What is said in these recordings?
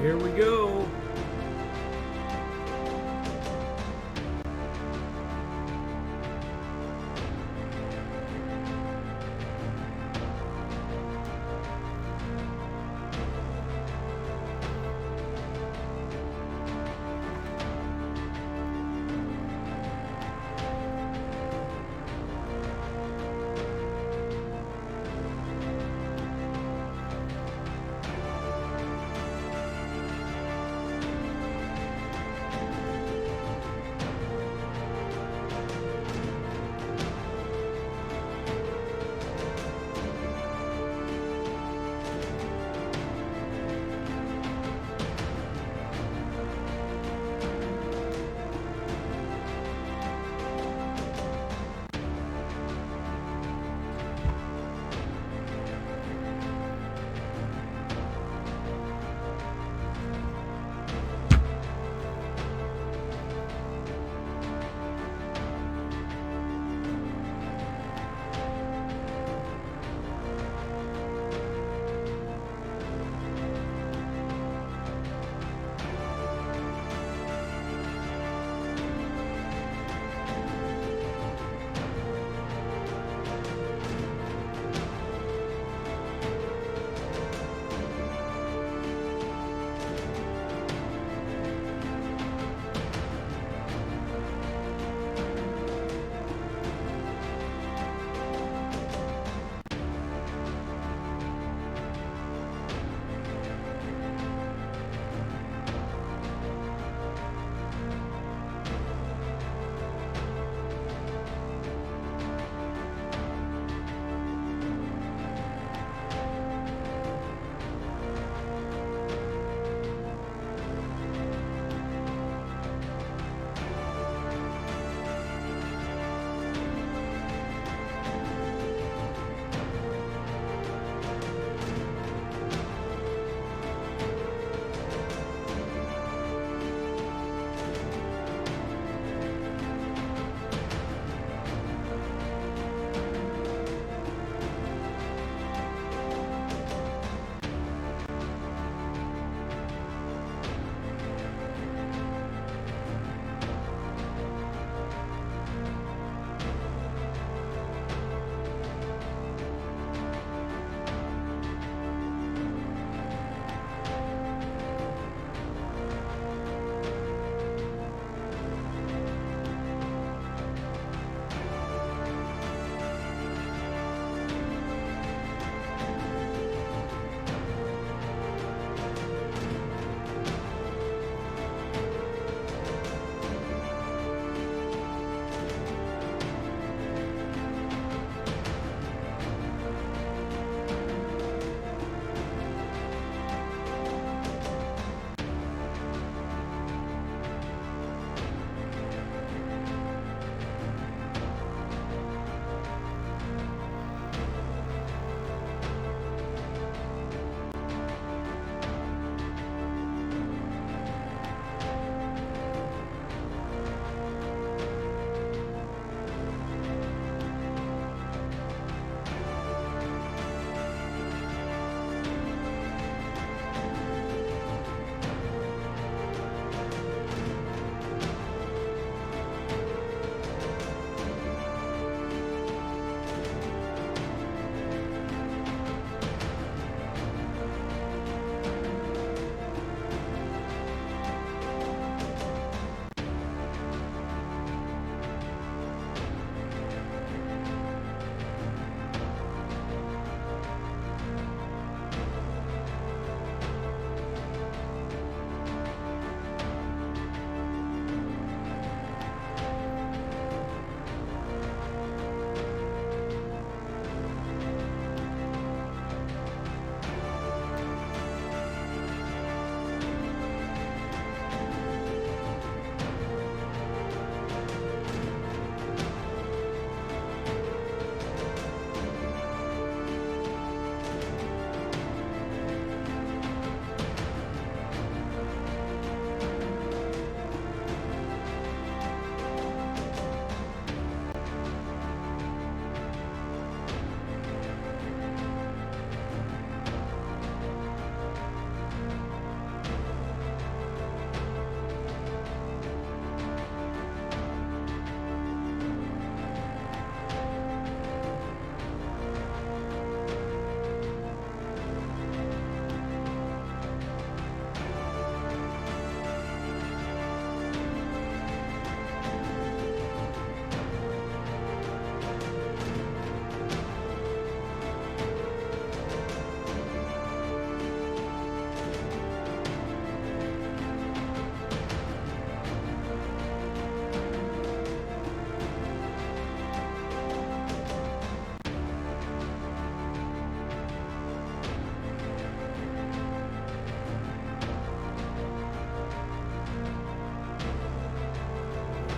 here we go.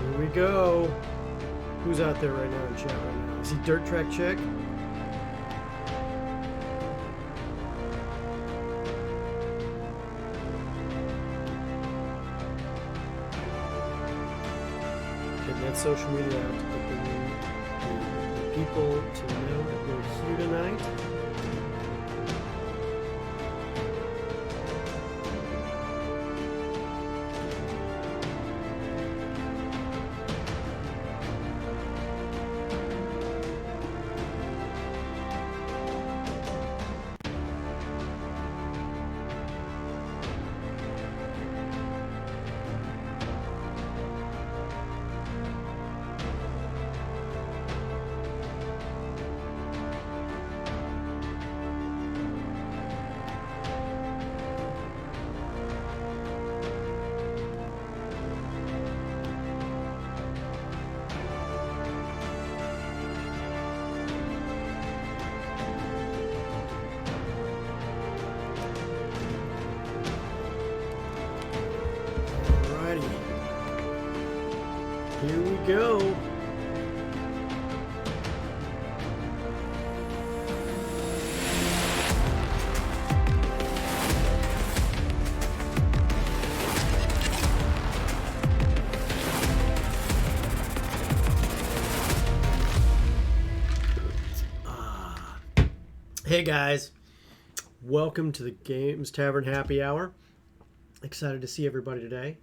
Here we go. Who's out there right now in chat right now? Is he Dirt Track Chick? Getting that social media out to put the people to know that we're here tonight. Here we go. Hey guys, welcome to the Games Tavern Happy Hour. Excited to see everybody today.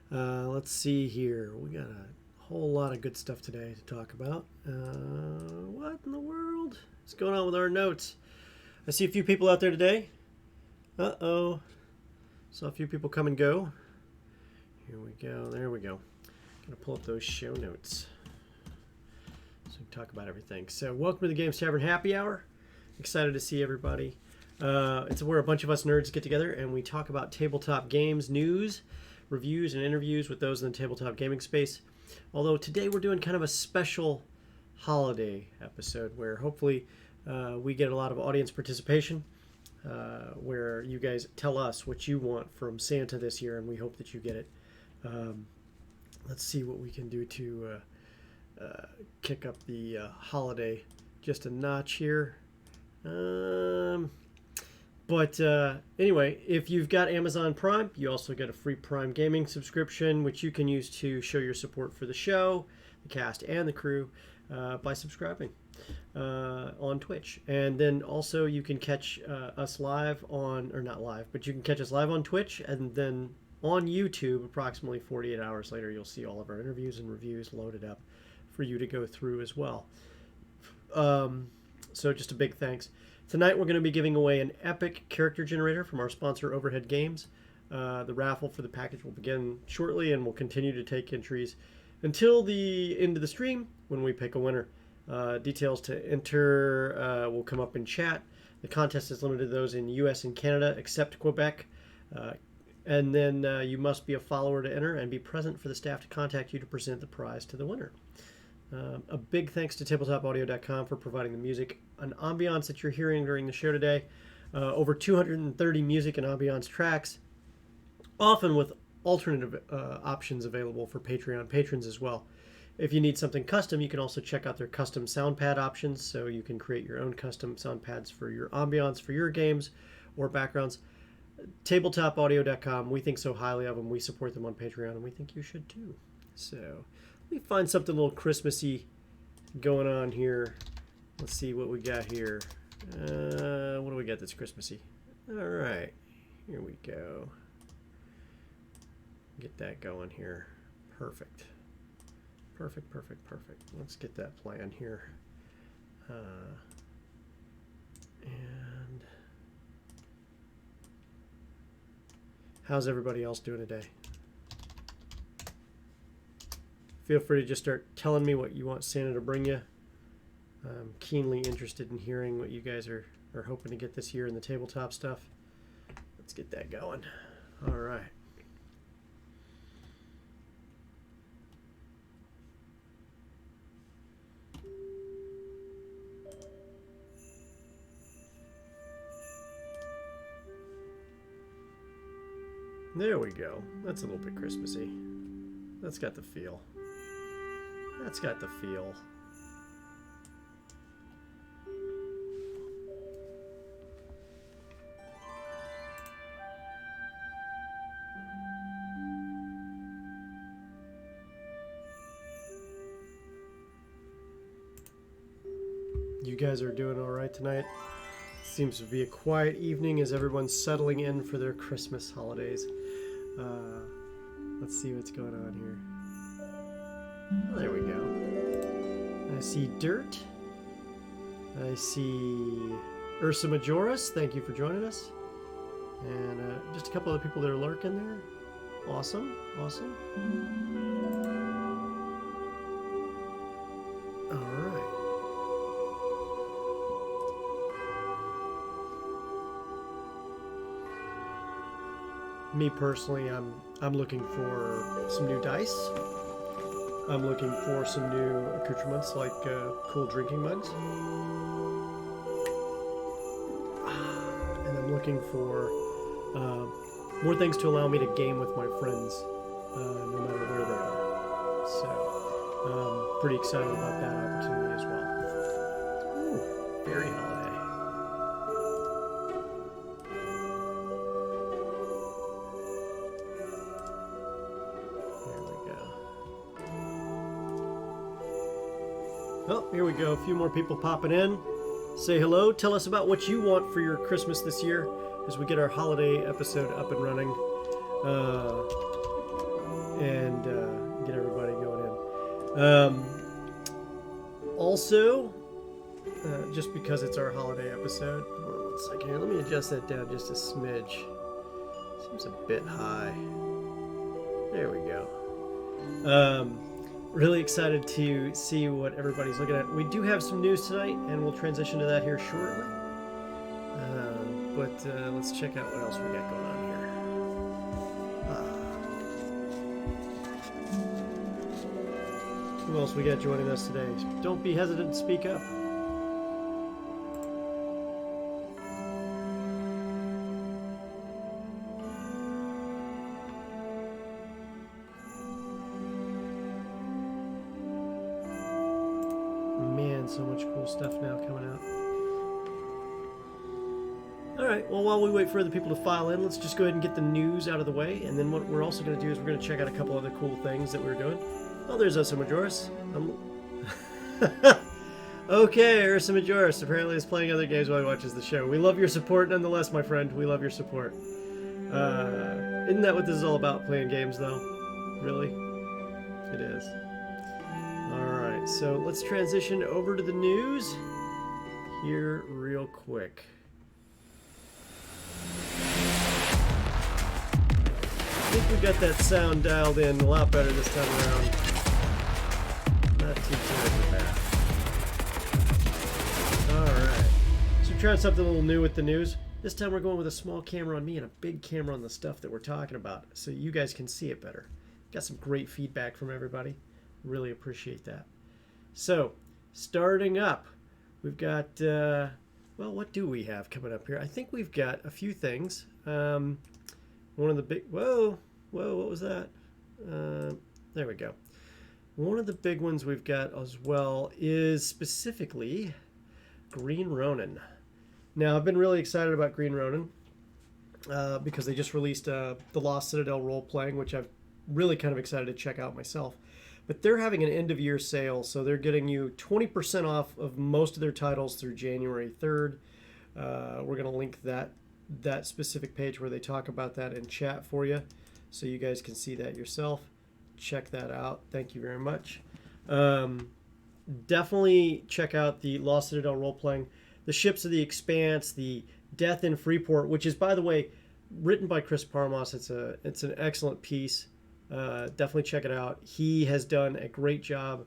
Let's see here. We got a whole lot of good stuff today to talk about. What in the world is going on with our notes? I see a few people out there today. Uh-oh. Saw a few people come and go. Here we go. There we go. Gonna pull up those show notes so we can talk about everything. So welcome to the Games Tavern Happy Hour. Excited to see everybody. It's where a bunch of us nerds get together and we talk about tabletop games, news, reviews, and interviews with those in the tabletop gaming space. Although today we're doing kind of a special holiday episode where hopefully we get a lot of audience participation, where you guys tell us what you want from Santa this year, and we hope that you get it. Let's see what we can do to kick up the holiday just a notch here. Anyway, if you've got Amazon Prime, you also get a free Prime Gaming subscription, which you can use to show your support for the show, the cast, and the crew by subscribing on Twitch. And then also you can catch us live on, or not live, but you can catch us live on Twitch, and then on YouTube approximately 48 hours later, you'll see all of our interviews and reviews loaded up for you to go through as well. So just a big thanks. Tonight we're going to be giving away an epic character generator from our sponsor Overhead Games. The raffle for the package will begin shortly and we'll continue to take entries until the end of the stream when we pick a winner. Details to enter will come up in chat. The contest is limited to those in US and Canada except Quebec. And then you must be a follower to enter and be present for the staff to contact you to present the prize to the winner. A big thanks to tabletopaudio.com for providing the music and ambiance that you're hearing during the show today. Over 230 music and ambiance tracks, often with alternative options available for Patreon patrons as well. If you need something custom, you can also check out their custom sound pad options, so you can create your own custom sound pads for your ambiance for your games or backgrounds. Tabletopaudio.com, we think so highly of them. We support them on Patreon, and we think you should too. So let me find something a little Christmassy going on here. Let's see what we got here. What do we got that's Christmassy? All right, here we go. Get that going here. Perfect. Perfect. Let's get that plan here. And how's everybody else doing today? Feel free to just start telling me what you want Santa to bring you. I'm keenly interested in hearing what you guys are hoping to get this year in the tabletop stuff. Let's get that going. All right. There we go. That's a little bit Christmassy. That's got the feel. That's got the feel. You guys are doing all right tonight? Seems to be a quiet evening as everyone's settling in for their Christmas holidays. Let's see what's going on here. Oh, there we go. I see Dirt. I see Ursa Majoris. Thank you for joining us. And just a couple of people that are lurking there. Awesome. Awesome. All right. Me personally, I'm looking for some new dice. I'm looking for some new accoutrements like cool drinking mugs. And I'm looking for more things to allow me to game with my friends, no matter where they are. So, pretty excited about that opportunity as well. Ooh, very holiday. Oh, here we go. A few more people popping in. Say hello. Tell us about what you want for your Christmas this year as we get our holiday episode up and running. And get everybody going in. Also, just because it's our holiday episode, hold on 1 second here. Let me adjust that down just a smidge. Seems a bit high. There we go. Really excited to see what everybody's looking at. We do have some news tonight, and we'll transition to that here shortly. But let's check out what else we got going on here. Who else we got joining us today? Don't be hesitant to speak up. So much cool stuff now coming out. Alright, well, while we wait for other people to file in, let's just go ahead and get the news out of the way, and then what we're also going to do is we're going to check out a couple other cool things that we're doing. Oh, there's Ursa Majoris. Okay, Ursa Majoris apparently is playing other games while he watches the show. We love your support nonetheless, my friend. We love your support. Isn't that what this is all about, playing games, though? Really? It is. Alright, so let's transition over to the news here real quick. I think we got that sound dialed in a lot better this time around. Not too terribly bad. Alright, so we're trying something a little new with the news. This time we're going with a small camera on me and a big camera on the stuff that we're talking about so you guys can see it better. Got some great feedback from everybody. Really appreciate that. So, starting up, we've got, well, what do we have coming up here? I think we've got a few things. One of the big, whoa, what was that? There we go. One of the big ones we've got as well is specifically Green Ronin. Now, I've been really excited about Green Ronin because they just released the Lost Citadel role-playing, which I've really kind of excited to check out myself. But they're having an end-of-year sale, so they're getting you 20% off of most of their titles through January 3rd. We're going to link that specific page where they talk about that in chat for you, so you guys can see that yourself. Check that out. Thank you very much. Definitely check out the Lost Citadel role-playing. The Ships of the Expanse, the Death in Freeport, which is, by the way, written by Chris Parmos. It's an excellent piece. Definitely check it out. He has done a great job.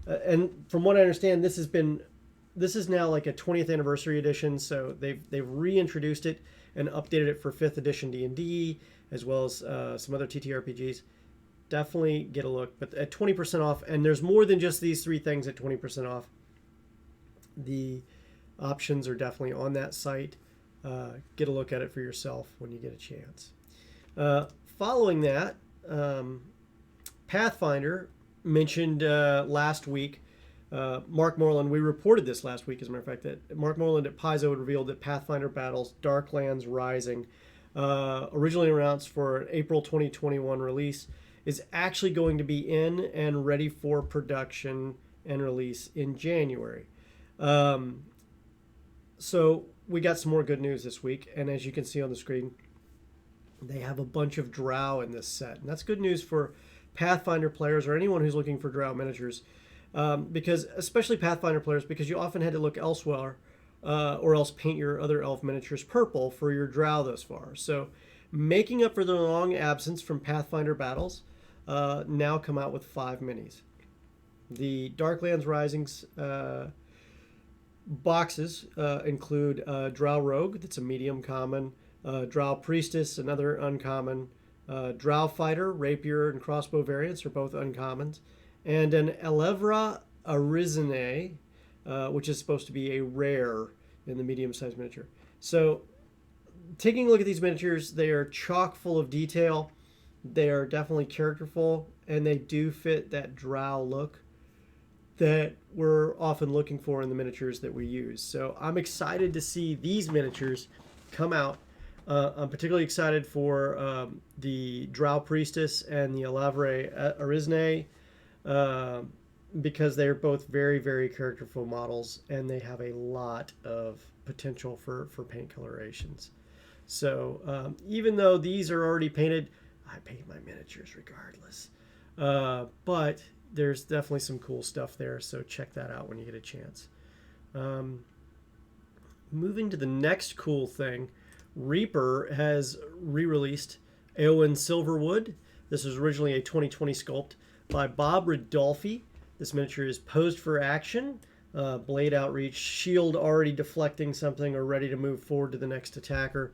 And from what I understand, this is now like a 20th anniversary edition, so they've reintroduced it and updated it for 5th edition D&D, as well as some other TTRPGs. Definitely get a look, but at 20% off, and there's more than just these 3 things at 20% off. The options are definitely on that site. Get a look at it for yourself when you get a chance. Following that, Pathfinder mentioned last week, Mark Moreland, we reported this last week, as a matter of fact, that Mark Moreland at Paizo had revealed that Pathfinder Battles Darklands Rising, originally announced for an April 2021 release, is actually going to be in and ready for production and release in January. So we got some more good news this week, and as you can see on the screen, they have a bunch of Drow in this set, and that's good news for Pathfinder players or anyone who's looking for Drow miniatures, because especially Pathfinder players, because you often had to look elsewhere or else paint your other elf miniatures purple for your Drow thus far. So making up for the long absence from Pathfinder Battles, now come out with 5 minis. The Darklands Risings boxes include Drow Rogue, that's a medium common, Drow Priestess, another uncommon, Drow Fighter, Rapier and Crossbow variants are both uncommons, and an Elevra Arizine, which is supposed to be a rare in the medium-sized miniature. So taking a look at these miniatures, they are chock full of detail. They are definitely characterful, and they do fit that Drow look that we're often looking for in the miniatures that we use. So I'm excited to see these miniatures come out. I'm particularly excited for the Drow Priestess and the Elevra Arizine, because they're both very, very characterful models, and they have a lot of potential for paint colorations. So even though these are already painted, I paint my miniatures regardless. But there's definitely some cool stuff there, so check that out when you get a chance. Moving to the next cool thing, Reaper has re-released Eowyn Silverwood. This was originally a 2020 sculpt by Bob Ridolfi. This miniature is posed for action, blade outreach, shield already deflecting something or ready to move forward to the next attacker,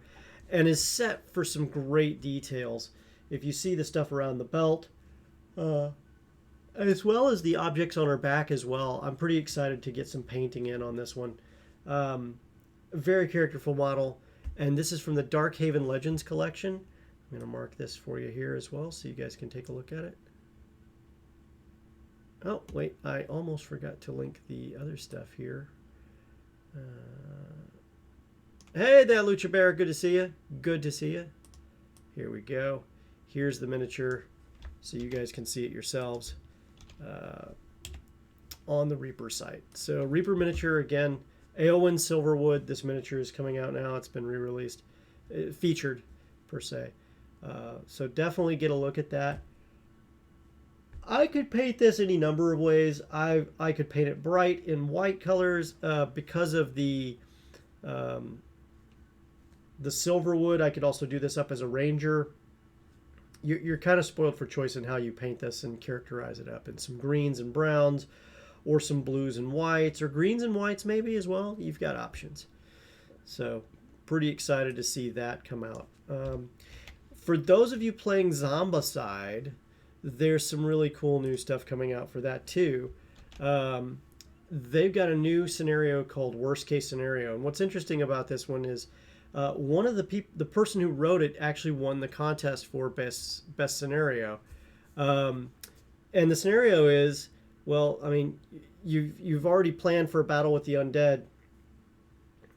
and is set for some great details. If you see the stuff around the belt, as well as the objects on her back as well, I'm pretty excited to get some painting in on this one. Very characterful model, and this is from the Darkhaven Legends collection. I'm going to mark this for you here as well so you guys can take a look at it. Oh, wait, I almost forgot to link the other stuff here. Hey there, Lucha Bear. Good to see you. Good to see you. Here we go. Here's the miniature so you guys can see it yourselves on the Reaper site. So Reaper miniature, again, Eowyn Silverwood. This miniature is coming out now. It's been re-released, featured per se. So definitely get a look at that. I could paint this any number of ways. I could paint it bright in white colors because of the Silverwood. I could also do this up as a Ranger. You're kind of spoiled for choice in how you paint this and characterize it up in some greens and browns, or some blues and whites, or greens and whites maybe as well. You've got options. So pretty excited to see that come out. For those of you playing Zombicide, there's some really cool new stuff coming out for that too. They've got a new scenario called Worst Case Scenario, and what's interesting about this one is one of the person who wrote it actually won the contest for best scenario, and the scenario is, well, I mean, you've already planned for a battle with the undead.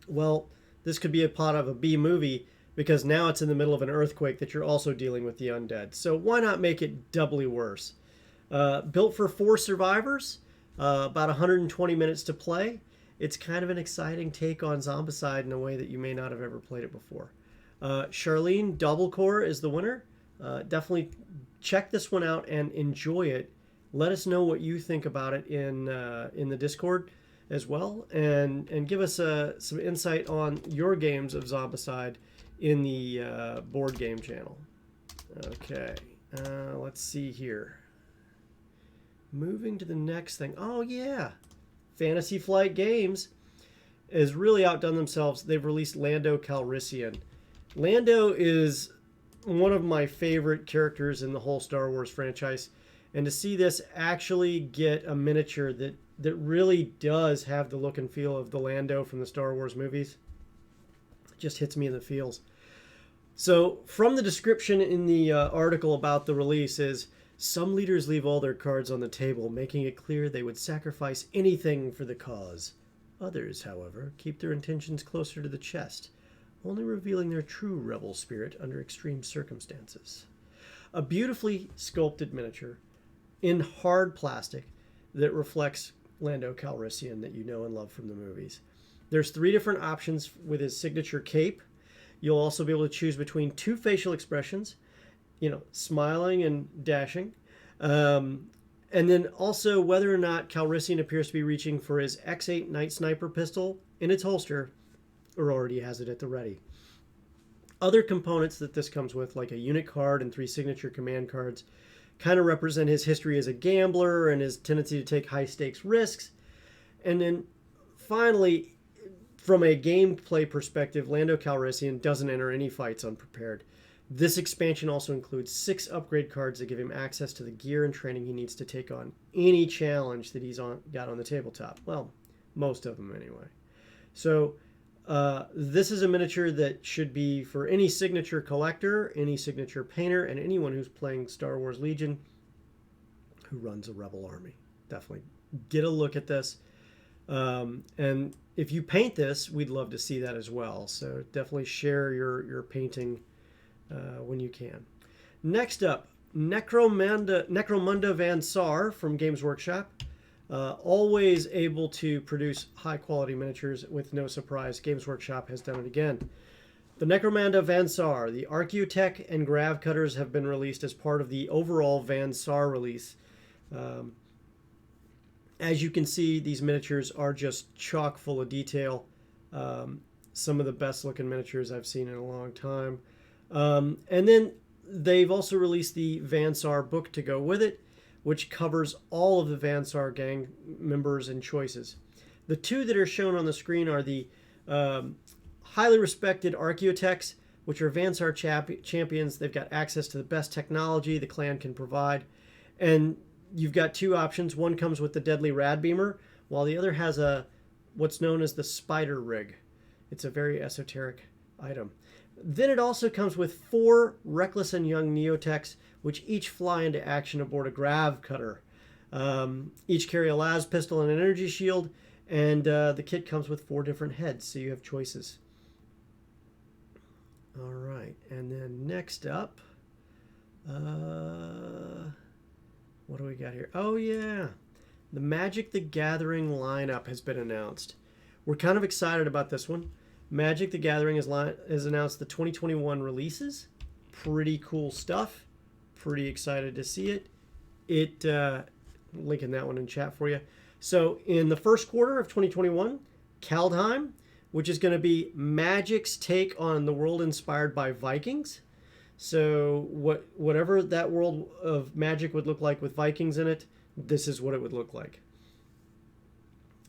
Well, this could be a plot of a B movie, because now it's in the middle of an earthquake that you're also dealing with the undead. So why not make it doubly worse? Built for 4 survivors, about 120 minutes to play. It's kind of an exciting take on Zombicide in a way that you may not have ever played it before. Charlene Doublecore is the winner. Definitely check this one out and enjoy it. Let us know what you think about it in the Discord as well, and give us some insight on your games of Zombicide in the board game channel. Okay, let's see here. Moving to the next thing. Oh yeah, Fantasy Flight Games has really outdone themselves. They've released Lando Calrissian. Lando is one of my favorite characters in the whole Star Wars franchise, and to see this actually get a miniature that really does have the look and feel of the Lando from the Star Wars movies, just hits me in the feels. So from the description in the article about the release is, Some leaders leave all their cards on the table, making it clear they would sacrifice anything for the cause. Others, however, keep their intentions closer to the chest, only revealing their true rebel spirit under extreme circumstances. A beautifully sculpted miniature in hard plastic that reflects Lando Calrissian that you know and love from the movies. There's 3 different options with his signature cape. You'll also be able to choose between 2 facial expressions, smiling and dashing. And then also whether or not Calrissian appears to be reaching for his X8 Night Sniper pistol in its holster or already has it at the ready. Other components that this comes with, like a unit card and 3 signature command cards, kind of represent his history as a gambler and his tendency to take high-stakes risks. And then finally, from a gameplay perspective, Lando Calrissian doesn't enter any fights unprepared. This expansion also includes 6 upgrade cards that give him access to the gear and training he needs to take on any challenge that he's got on the tabletop. Well, most of them anyway. So this is a miniature that should be for any signature collector, any signature painter, and anyone who's playing Star Wars Legion who runs a Rebel army. Definitely get a look at this. And if you paint this, we'd love to see that as well. So definitely share your painting when you can. Next up, Necromunda Van Saar from Games Workshop. Always able to produce high-quality miniatures with no surprise. Games Workshop has done it again. The Necromunda Van Saar, the Archaeotech and Grav Cutters have been released as part of the overall Van Saar release. As you can see, these miniatures are just chock full of detail. Some of the best-looking miniatures I've seen in a long time. And then they've also released the Van Saar book to go with it, which covers all of the Van Saar gang members and choices. The 2 that are shown on the screen are the highly respected Archaeotechs, which are Van Saar champions. They've got access to the best technology the clan can provide. And you've got 2 options. One comes with the Deadly Radbeamer, while the other has what's known as the Spider Rig. It's a very esoteric item. Then it also comes with 4 Reckless and Young Neotechs, which each fly into action aboard a Grav Cutter. Each carry a las pistol and an energy shield, and the kit comes with 4 different heads, so you have choices. All right, and then next up, what do we got here? Oh yeah, the Magic the Gathering lineup has been announced. We're kind of excited about this one. Magic the Gathering has announced the 2021 releases. Pretty cool stuff. Pretty excited to see it. Linking that one in chat for you. So in the first quarter of 2021, Kaldheim, which is going to be Magic's take on the world inspired by Vikings. So whatever that world of Magic would look like with Vikings in it, this is what it would look like.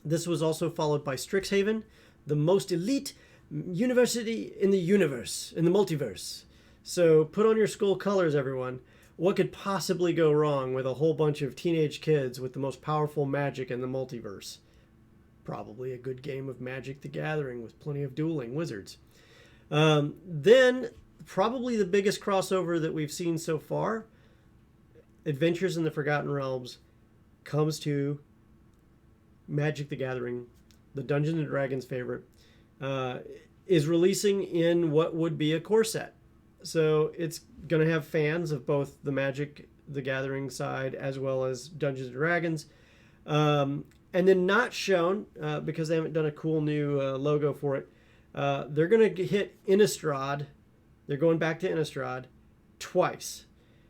This was also followed by Strixhaven, the most elite university in the universe, in the multiverse. So put on your skull colors, everyone. What could possibly go wrong with a whole bunch of teenage kids with the most powerful magic in the multiverse? Probably a good game of Magic the Gathering with plenty of dueling wizards. Then, probably the biggest crossover that we've seen so far, Adventures in the Forgotten Realms, comes to Magic the Gathering, the Dungeons & Dragons favorite, is releasing in what would be a core set. So it's going to have fans of both the Magic the Gathering side as well as Dungeons & Dragons. And then not shown, because they haven't done a cool new logo for it, they're going to hit Innistrad. They're going back to Innistrad twice.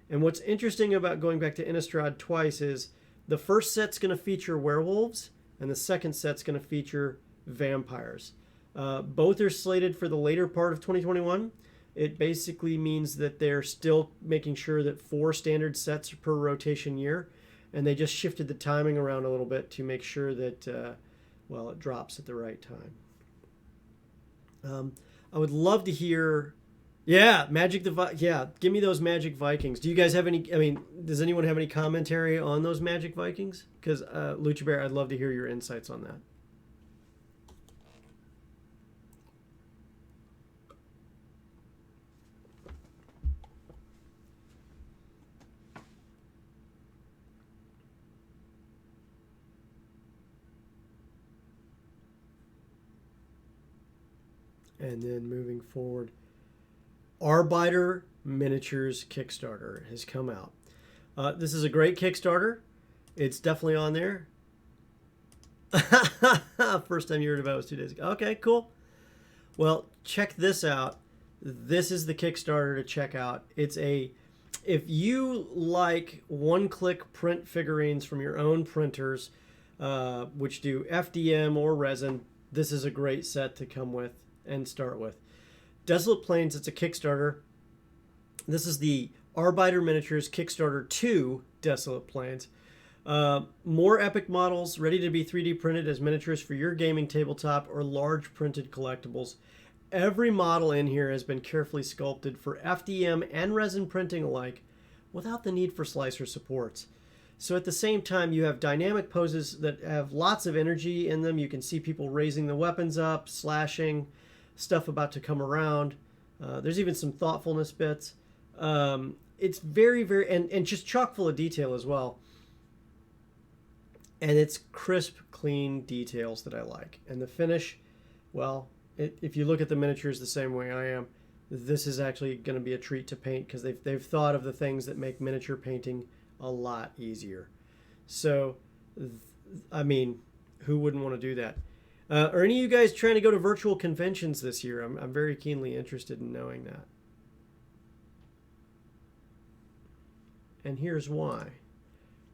And what's interesting about going back to Innistrad twice is the first set's going to feature werewolves, and the second set's going to feature vampires. Both are slated for the later part of 2021. It basically means that they're still making sure that 4 standard sets per rotation year, and they just shifted the timing around a little bit to make sure that, it drops at the right time. I would love to hear, give me those Magic Vikings. Do you guys have any, does anyone have any commentary on those Magic Vikings? Because, Lucha Bear, I'd love to hear your insights on that. And then moving forward, Arbiter Miniatures Kickstarter has come out. This is a great Kickstarter. It's definitely on there. First time you heard about it was 2 days ago. Okay, cool. Well, check this out. This is the Kickstarter to check out. If you like one-click print figurines from your own printers, which do FDM or resin, this is a great set to come with and start with. Desolate Plains, it's a Kickstarter. This is the Arbiter Miniatures Kickstarter 2 Desolate Plains. More epic models ready to be 3D printed as miniatures for your gaming tabletop or large printed collectibles. Every model in here has been carefully sculpted for FDM and resin printing alike without the need for slicer supports. So at the same time, you have dynamic poses that have lots of energy in them. You can see people raising the weapons up, slashing, stuff about to come around. There's even some thoughtfulness bits. It's very, very, and just chock full of detail as well. And it's crisp, clean details that I like. And the finish, well, if you look at the miniatures the same way I am, this is actually going to be a treat to paint because they've thought of the things that make miniature painting a lot easier. So, I mean, who wouldn't want to do that? Are any of you guys trying to go to virtual conventions this year? I'm very keenly interested in knowing that. And here's why.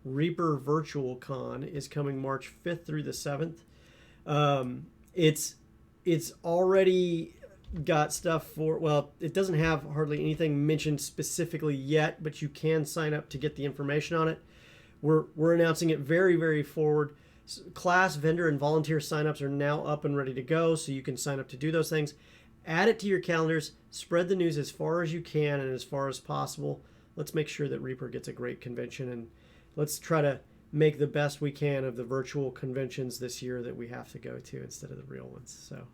Reaper Virtual Con is coming March 5th through the 7th. It's already got stuff for, well, it doesn't have hardly anything mentioned specifically yet, but you can sign up to get the information on it. We're announcing it very, very forward. Class, vendor, and volunteer signups are now up and ready to go, so you can sign up to do those things. Add it to your calendars. Spread the news as far as you can and as far as possible. Let's make sure that Reaper gets a great convention, and let's try to make the best we can of the virtual conventions this year that we have to go to instead of the real ones. So,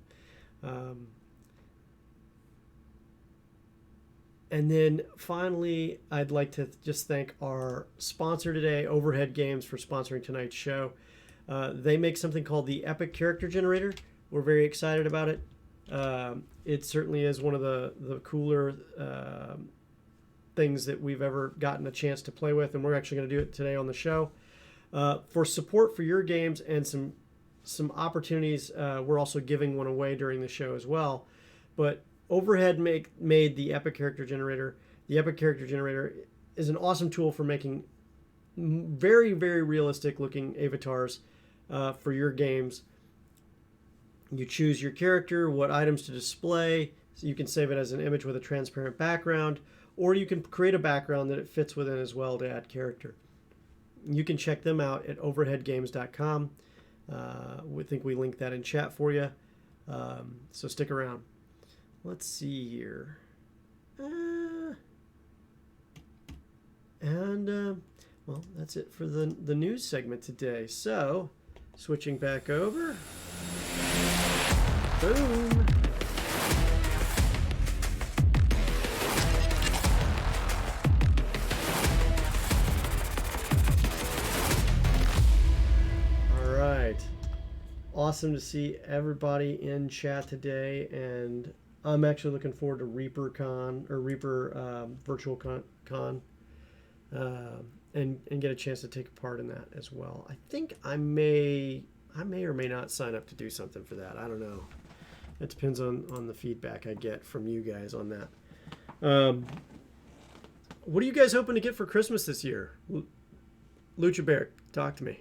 and then finally, I'd like to just thank our sponsor today, Overhead Games, for sponsoring tonight's show. They make something called the Epic Character Generator. We're very excited about it. It certainly is one of the cooler things that we've ever gotten a chance to play with, and we're actually going to do it today on the show. For support for your games and some opportunities, we're also giving one away during the show as well. But Overhead made the Epic Character Generator. The Epic Character Generator is an awesome tool for making very, very realistic looking avatars for your games. You choose your character, what items to display. So you can save it as an image with a transparent background, or you can create a background that it fits within as well to add character. You can check them out at overheadgames.com. We think we linked that in chat for you. So stick around. Let's see here. Well, that's it for the news segment today. So, switching back over. Boom. All right. Awesome to see everybody in chat today, and I'm actually looking forward to Reaper Virtual Con. And get a chance to take part in that as well. I think I may or may not sign up to do something for that. I don't know. It depends on the feedback I get from you guys on that. What are you guys hoping to get for Christmas this year? Lucha Bear, talk to me.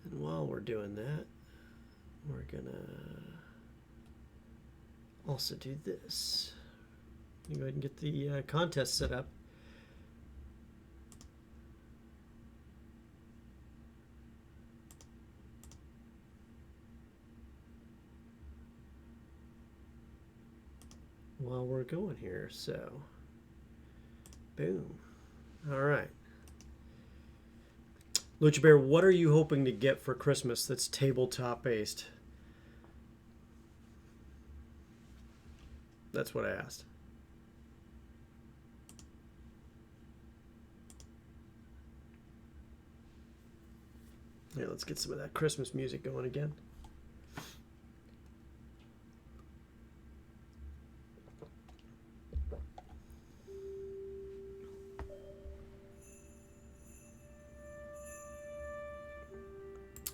And while we're doing that, we're gonna also do this. You go ahead and get the contest set up. While we're going here, so boom. All right. Lucha Bear, what are you hoping to get for Christmas that's tabletop based? That's what I asked. Here, let's get some of that Christmas music going again.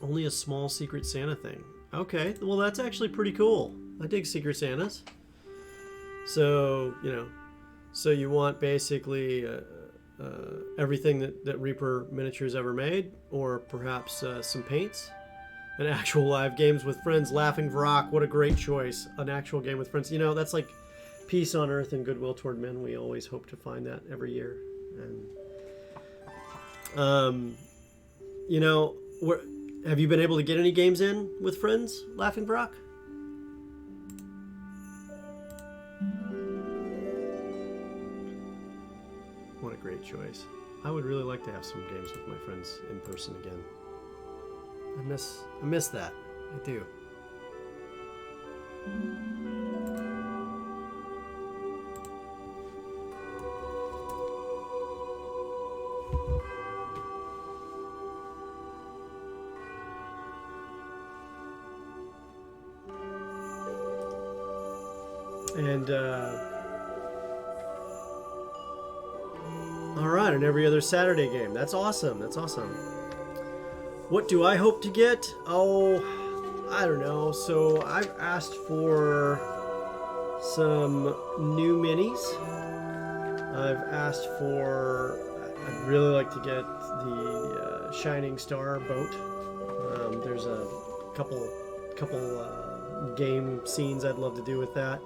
Only a small Secret Santa thing. Okay, well that's actually pretty cool. I dig Secret Santas. So, you know, so you want basically everything that Reaper Miniatures ever made, or perhaps some paints? An actual live games with friends, Laughing Vrock, what a great choice. An actual game with friends. You know, that's like peace on earth and goodwill toward men. We always hope to find that every year. And, you know, have you been able to get any games in with friends, Laughing Vrock? What a great choice. I would really like to have some games with my friends in person again. I miss that. I do. And all right, and every other Saturday game. That's awesome. That's awesome. What do I hope to get? Oh, I don't know. So I've asked for some new minis. I've asked for. I'd really like to get the Shining Star boat. There's a couple game scenes I'd love to do with that.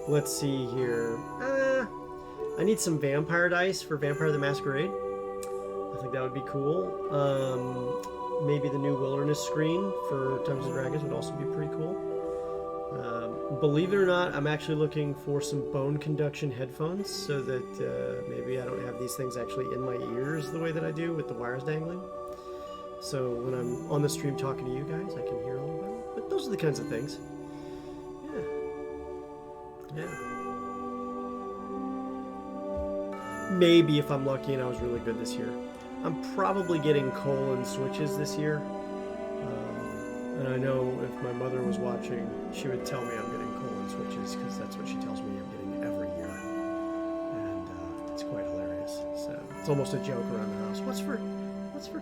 Let's see here. I need some vampire dice for Vampire the Masquerade. I think that would be cool. Maybe the new Wilderness screen for Dungeons and Dragons would also be pretty cool. Believe it or not, I'm actually looking for some bone conduction headphones so that maybe I don't have these things actually in my ears the way that I do with the wires dangling. So when I'm on the stream talking to you guys, I can hear a little better. But those are the kinds of things. Yeah. Maybe if I'm lucky and I was really good this year. I'm probably getting colon switches this year. And I know if my mother was watching, she would tell me I'm getting colon switches because that's what she tells me I'm getting every year. And it's quite hilarious. So it's almost a joke around the house. What's for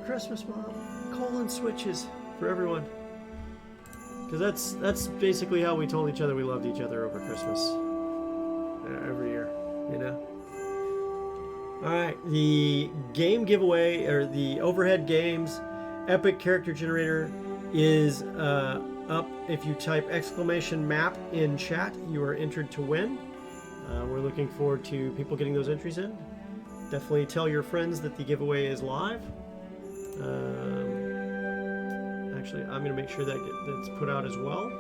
Christmas, Mom? Colon switches for everyone. Because that's basically how we told each other we loved each other over Christmas. Every year, you know? Alright, the game giveaway, or the Overhead Games Epic Character Generator is up. If you type !map in chat, you are entered to win. We're looking forward to people getting those entries in. Definitely tell your friends that the giveaway is live. Actually, I'm going to make sure that's put out as well.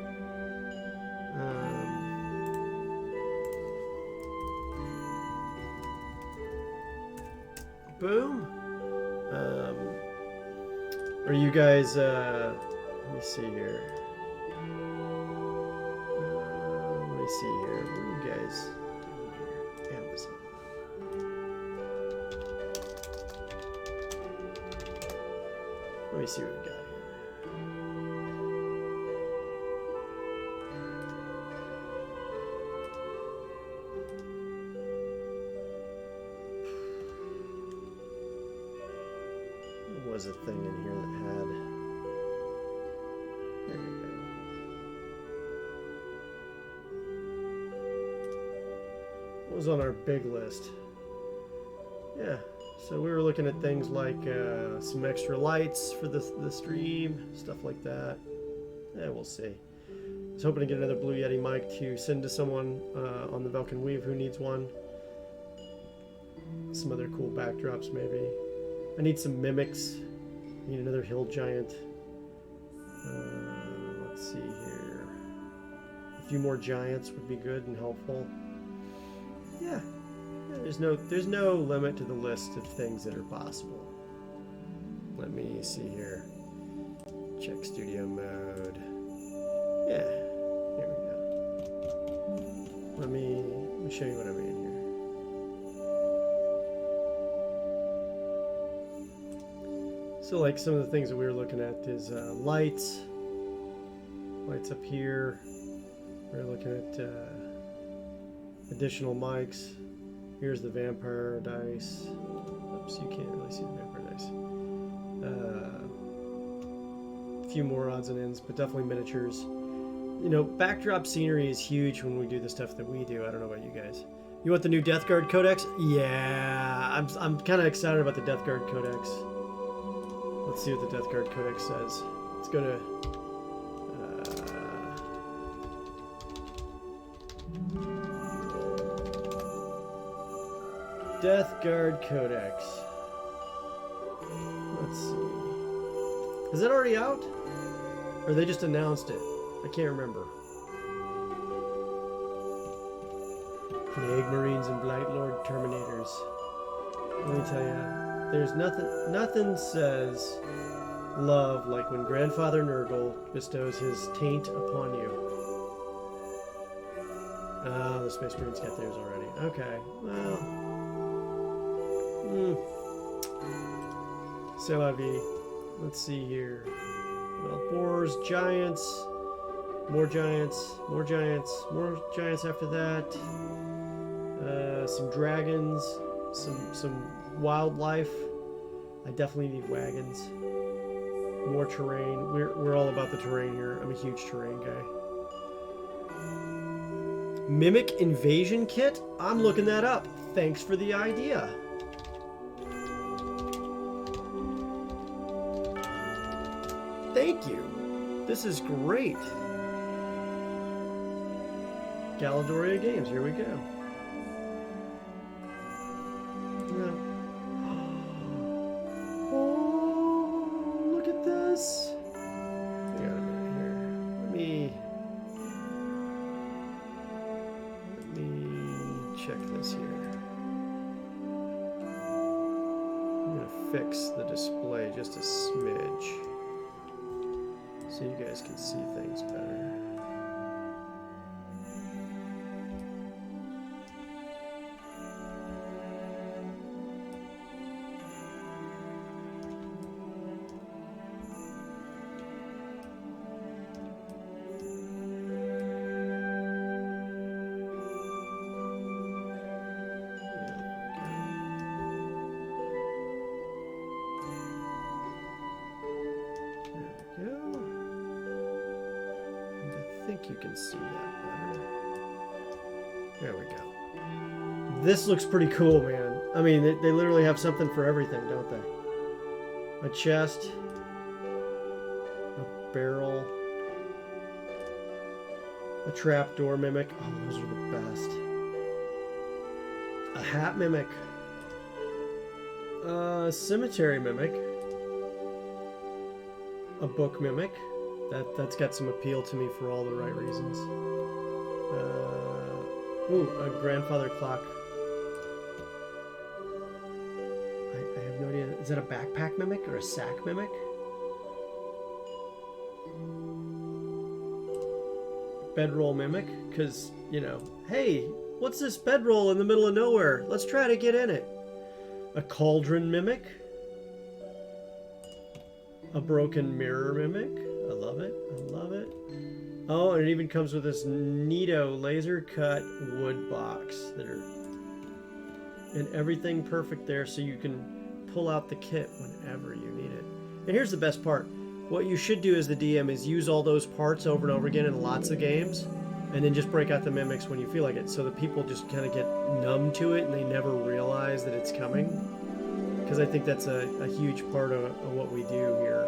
Boom. Are you guys, let me see here. Let me see here. What are you guys doing here? Amazon. Let me see what we got here. Was a thing in here that had. There we go. What was on our big list? Yeah, so we were looking at things like some extra lights for the stream, stuff like that. Yeah, we'll see. I was hoping to get another Blue Yeti mic to send to someone on the Velkin Weave who needs one. Some other cool backdrops, maybe. I need some mimics. I need another hill giant. Let's see here. A few more giants would be good and helpful. Yeah. There's no limit to the list of things that are possible. Let me see here. Check studio mode. Yeah. Here we go. Let me show you what I mean here. So like some of the things that we were looking at is lights up here. We're looking at additional mics. Here's the vampire dice. Oops, you can't really see the vampire dice. A few more odds and ends, but definitely miniatures. You know, backdrop scenery is huge when we do the stuff that we do. I don't know about you guys. You want the new Death Guard Codex? Yeah, I'm kind of excited about the Death Guard Codex. Let's see what the Death Guard Codex says. It's gonna. Death Guard Codex. Let's see. Is it already out? Or they just announced it? I can't remember. Plague Marines and Blight Lord Terminators. Let me tell you, there's nothing says love like when Grandfather Nurgle bestows his taint upon you. Ah, the Space Marines got theirs already. Okay, well. C'est la vie. Let's see here. Well, boars, giants, more giants, more giants, more giants after that. Some dragons, some wildlife. I definitely need wagons. More terrain. We're all about the terrain here. I'm a huge terrain guy. Mimic invasion kit? I'm looking that up. Thanks for the idea. Thank you. This is great. Galadoria Games, here we go. Oh, look at this. We got a minute here. Let me check this here. I'm gonna fix the display just a smidge, so you guys can see things better. You can see that better. There we go. This looks pretty cool, man. I mean, they literally have something for everything, don't they? A chest, a barrel, a trapdoor mimic. Oh, those are the best. A hat mimic, a cemetery mimic, a book mimic. That's got some appeal to me for all the right reasons. A grandfather clock. I have no idea. Is that a backpack mimic or a sack mimic? Bedroll mimic, because, you know, hey, what's this bedroll in the middle of nowhere? Let's try to get in it. A cauldron mimic. A broken mirror mimic. I love it. I love it. Oh, and it even comes with this neato laser cut wood box that are, and everything perfect there, so you can pull out the kit whenever you need it. And here's the best part. What you should do as the DM is use all those parts over and over again in lots of games, and then just break out the mimics when you feel like it, so that people just kind of get numb to it and they never realize that it's coming. Because I think that's a huge part of what we do here.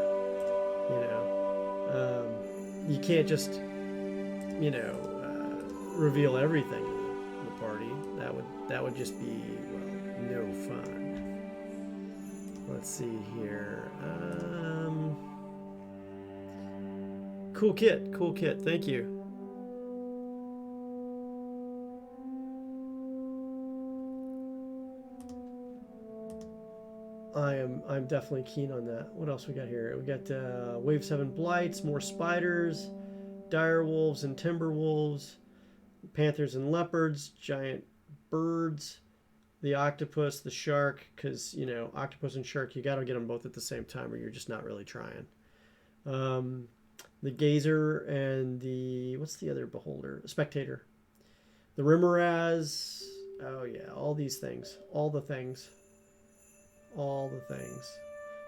You know. You can't just, you know, reveal everything in the party. That would just be, well, no fun. Let's see here. Cool kit. Thank you. I'm definitely keen on that. What else we got here? We got Wave 7 Blights, more spiders, dire wolves and timber wolves, panthers and leopards, giant birds, the octopus, the shark, because, octopus and shark, you got to get them both at the same time or you're just not really trying. The gazer and what's the other beholder? Spectator. The Rimmeraz. Oh, yeah, all these things. All the things.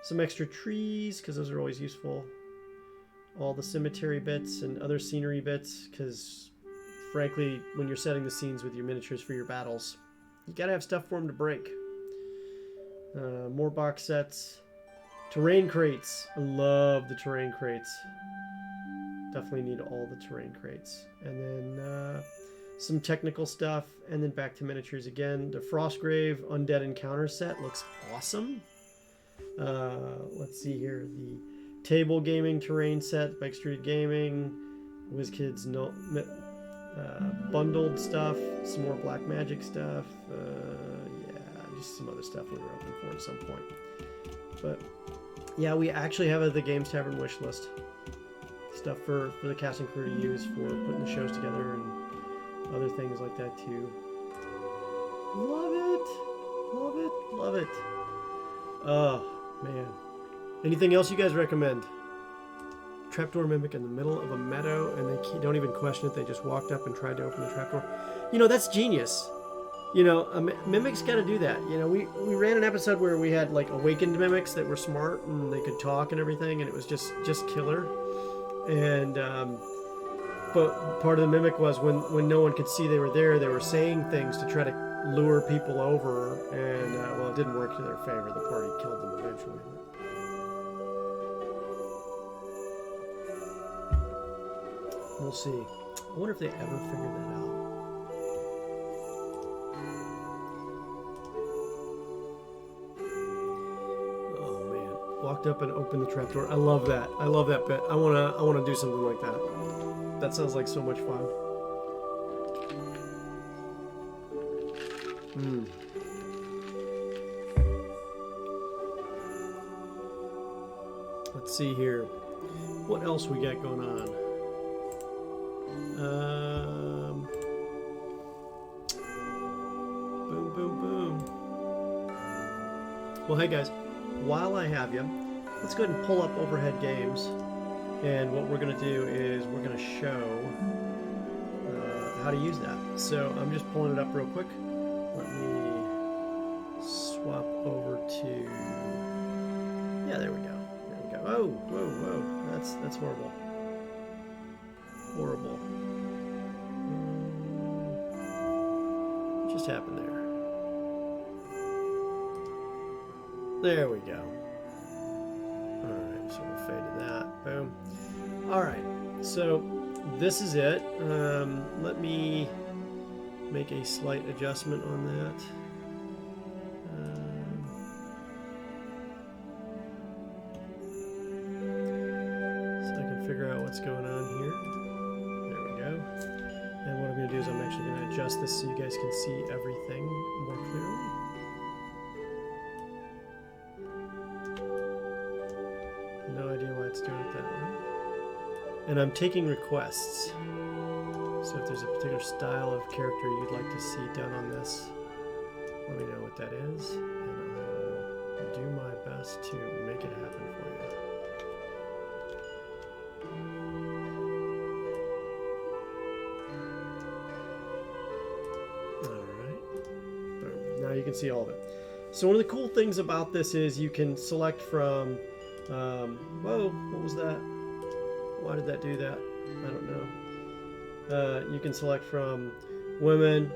Some extra trees, because those are always useful. All the cemetery bits and other scenery bits, because, frankly, when you're setting the scenes with your miniatures for your battles, you got to have stuff for them to break. More box sets. Terrain crates. I love the terrain crates. Definitely need all the terrain crates. And then some technical stuff. And then back to miniatures again. The Frostgrave Undead Encounter set looks awesome. Let's see here. The table gaming terrain set by Extruded Gaming. WizKids bundled stuff. Some more Black Magic stuff. Yeah, just some other stuff we were hoping for at some point. But yeah, we actually have the Games Tavern wish list. Stuff for the cast and crew to use for putting the shows together and other things like that too. Love it. Oh, man. Anything else you guys recommend? Trapdoor mimic in the middle of a meadow, and they don't even question it. They just walked up and tried to open the trapdoor. That's genius. Mimics got to do that. We ran an episode where we had like awakened mimics that were smart and they could talk and everything, and it was just killer. And but part of the mimic was when no one could see they were there, they were saying things to try to lure people over, and well, it didn't work to their favor. The party killed them eventually. We'll see. I wonder if they ever figured that out. Walked up and opened the trapdoor. I love that. I love that bit. I wanna do something like that. That sounds like so much fun. Let's see here. What else we got going on? Boom. Well, hey guys. While I have you, let's go ahead and pull up Overhead Games, and what we're going to do is we're going to show how to use that. So I'm just pulling it up real quick. Let me swap over to, yeah, there we go. Oh, whoa, that's horrible. What just happened there? There we go. Alright, so we'll fade to that. Boom. Alright, so this is it. Let me make a slight adjustment on that. So I can figure out what's going on here. There we go. And what I'm going to do is I'm actually going to adjust this so you guys can see everything more clearly. No idea why it's doing it that way. And I'm taking requests. So if there's a particular style of character you'd like to see done on this, let me know what that is, and I'll do my best to make it happen for you. Alright. Boom. Now you can see all of it. So one of the cool things about this is you can select from whoa, what was that? Why did that do that? I don't know. You can select from women,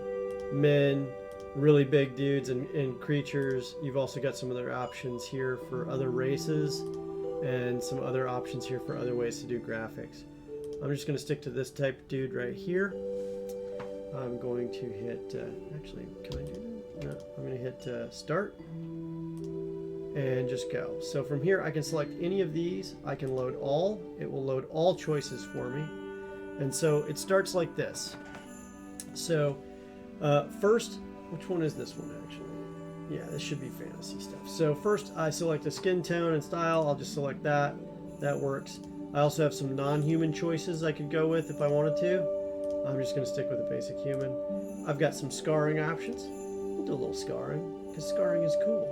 men, really big dudes, and creatures. You've also got some other options here for other races, and some other options here for other ways to do graphics. I'm just going to stick to this type of dude right here. I'm going to hit, actually, can I do that? No, I'm going to hit start. And just go. So from here I can select any of these. I can load all. It will load all choices for me. And so it starts like this. So first, which one is this one actually? Yeah, this should be fantasy stuff. So first I select a skin tone and style. I'll just select that. That works. I also have some non-human choices I could go with if I wanted to. I'm just going to stick with a basic human. I've got some scarring options. We'll do a little scarring, because scarring is cool.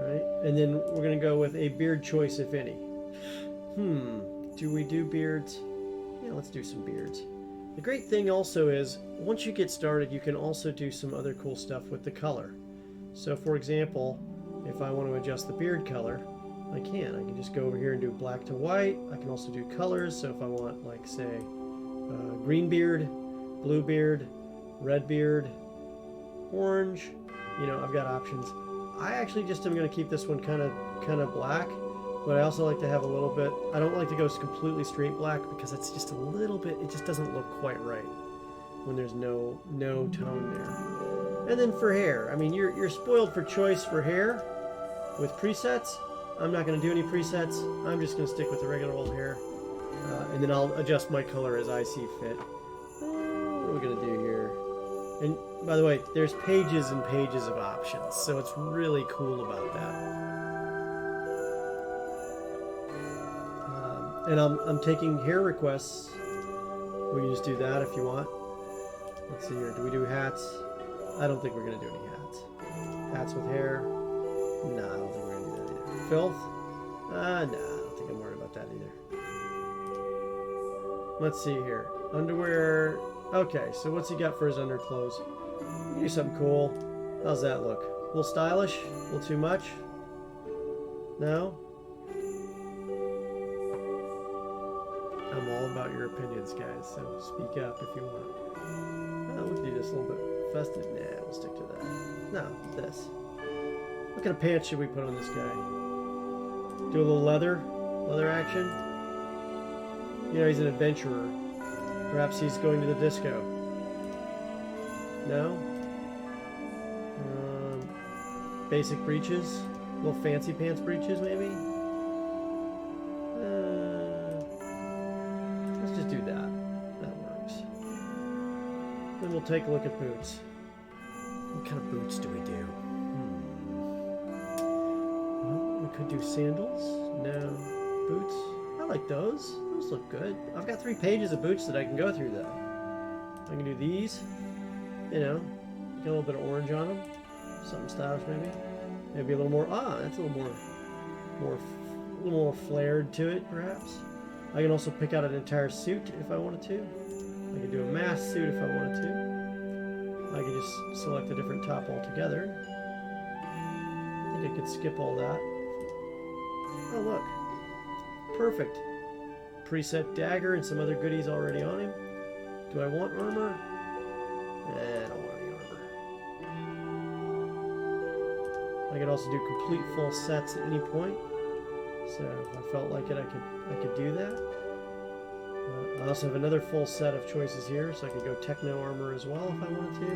Right? And then we're going to go with a beard choice, if any. Do we do beards? Yeah, let's do some beards. The great thing also is, once you get started, you can also do some other cool stuff with the color. So for example, if I want to adjust the beard color, I can just go over here and do black to white. I can also do colors. So if I want, like, say, green beard, blue beard, red beard, orange, you know, I've got options. I actually just am going to keep this one kind of black, but I also like to have a little bit, I don't like to go completely straight black because it's just a little bit, it just doesn't look quite right when there's no tone there. And then for hair, I mean, you're spoiled for choice for hair with presets. I'm not going to do any presets. I'm just going to stick with the regular old hair. And then I'll adjust my color as I see fit. What are we going to do here? And by the way, there's pages and pages of options, so it's really cool about that. And I'm taking hair requests. We can just do that if you want. Let's see here. Do we do hats? I don't think we're going to do any hats. Hats with hair? No, I don't think we're going to do that either. Filth? No, I don't think I'm worried about that either. Let's see here. Underwear. Okay, so what's he got for his underclothes? Do something cool. How's that look? A little stylish? A little too much? No? I'm all about your opinions, guys, so speak up if you want. We'll do this a little bit festive. Nah, we'll stick to that. No, this. What kind of pants should we put on this guy? Do a little leather action? You know, he's an adventurer. Perhaps he's going to the disco. No? Basic breeches? Little fancy pants breeches, maybe? Let's just do that. That works. Then we'll take a look at boots. What kind of boots do we do? Well, we could do sandals. No. Boots. I like those. Those look good. I've got 3 pages of boots that I can go through, though. I can do these. You know, get a little bit of orange on them. Something stylish, maybe. Maybe a little more. That's a little more flared to it, perhaps. I can also pick out an entire suit if I wanted to. I could do a mask suit if I wanted to. I could just select a different top altogether. I think I could skip all that. Oh, look. Perfect. Preset dagger and some other goodies already on him. Do I want armor? I don't want any armor. I could also do complete full sets at any point. So if I felt like it, I could do that. I also have another full set of choices here, so I could go techno armor as well if I wanted to.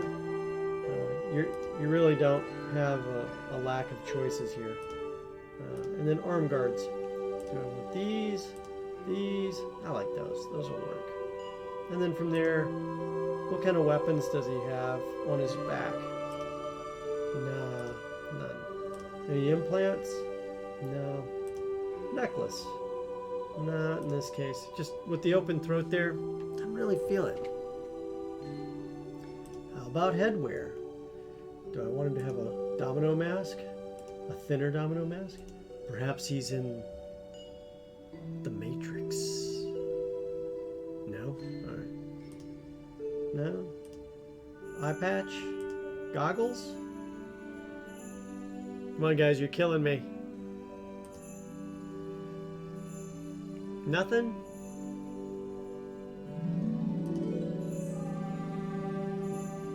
You really don't have a lack of choices here. And then arm guards. Do I want these? These? I like those. Those will work. And then from there, what kind of weapons does he have on his back? No, none. Any implants? No. Necklace? Not in this case. Just with the open throat there, doesn't really feel it. How about headwear? Do I want him to have a domino mask? A thinner domino mask? Perhaps he's in the Matrix. No? Alright. No? Eye patch? Goggles? Come on, guys, you're killing me. Nothing?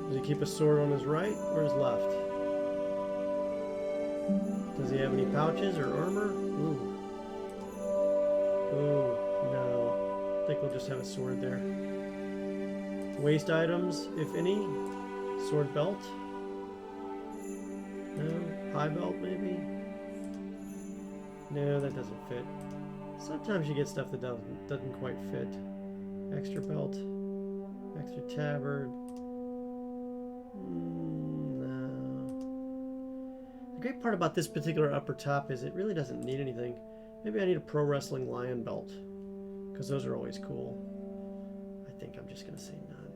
Does he keep a sword on his right or his left? Does he have any pouches or armor? Ooh. Ooh, no. I think we'll just have a sword there. Waist items, if any. Sword belt. No. High belt, maybe? No, that doesn't fit. Sometimes you get stuff that doesn't quite fit. Extra belt. Extra tabard. No. The great part about this particular upper top is it really doesn't need anything. Maybe I need a pro wrestling lion belt, because those are always cool. I think I'm just going to say none.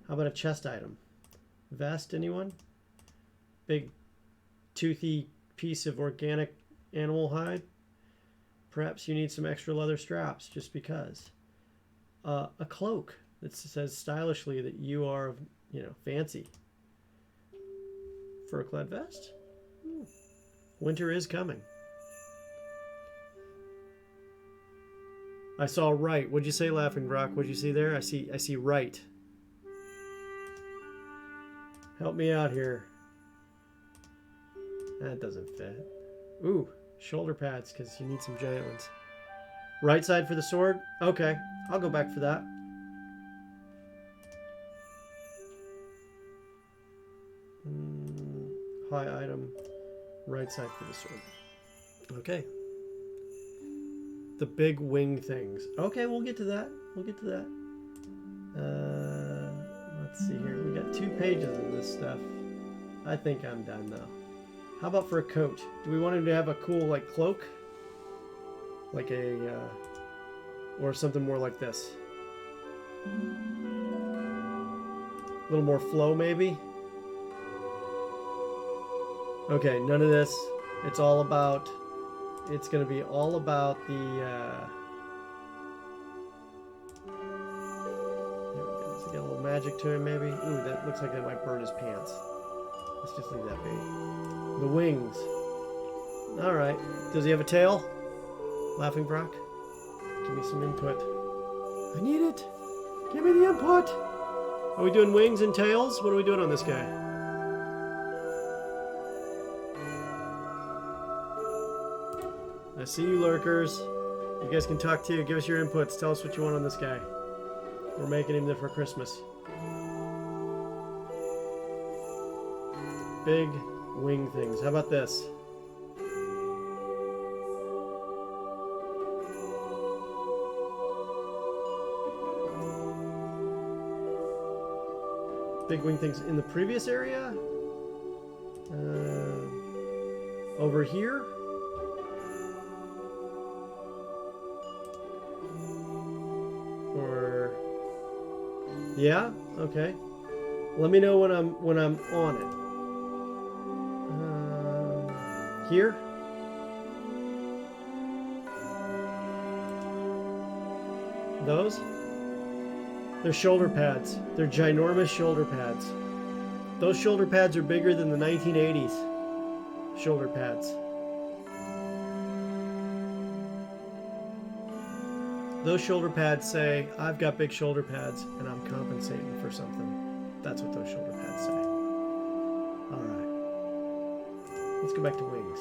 How about a chest item? Vest, anyone? big toothy piece of organic animal hide. Perhaps you need some extra leather straps just because. A cloak that says stylishly that you are, fancy. Fur-clad vest. Winter is coming. I saw right. What'd you say, Laughing Rock? What'd you see there? I see right. Help me out here. That doesn't fit. Ooh, shoulder pads, because you need some giant ones. Right side for the sword? Okay, I'll go back for that. High item. Right side for the sword. Okay. The big wing things. Okay, we'll get to that. Let's see here. We got 2 pages of this stuff. I think I'm done though. How about for a coat? Do we want him to have a cool cloak? Like a or something more like this. A little more flow maybe. Okay, none of this. It's going to be all about the there we go. Does it get a little magic to him maybe? Ooh, that looks like that might burn his pants. Let's just leave that be. The wings. Alright. Does he have a tail? Laughing Brock? Give me some input. I need it. Give me the input. Are we doing wings and tails? What are we doing on this guy? I see you lurkers. You guys can talk too. Give us your inputs. Tell us what you want on this guy. We're making him there for Christmas. Big wing things. How about this? Big wing things in the previous area? Over here? Or... yeah? Okay. Let me know when I'm on it. Here? Those? They're shoulder pads. They're ginormous shoulder pads. Those shoulder pads are bigger than the 1980s shoulder pads. Those shoulder pads say, I've got big shoulder pads and I'm compensating for something. That's what those shoulder pads say. Alright. Let's go back to wings.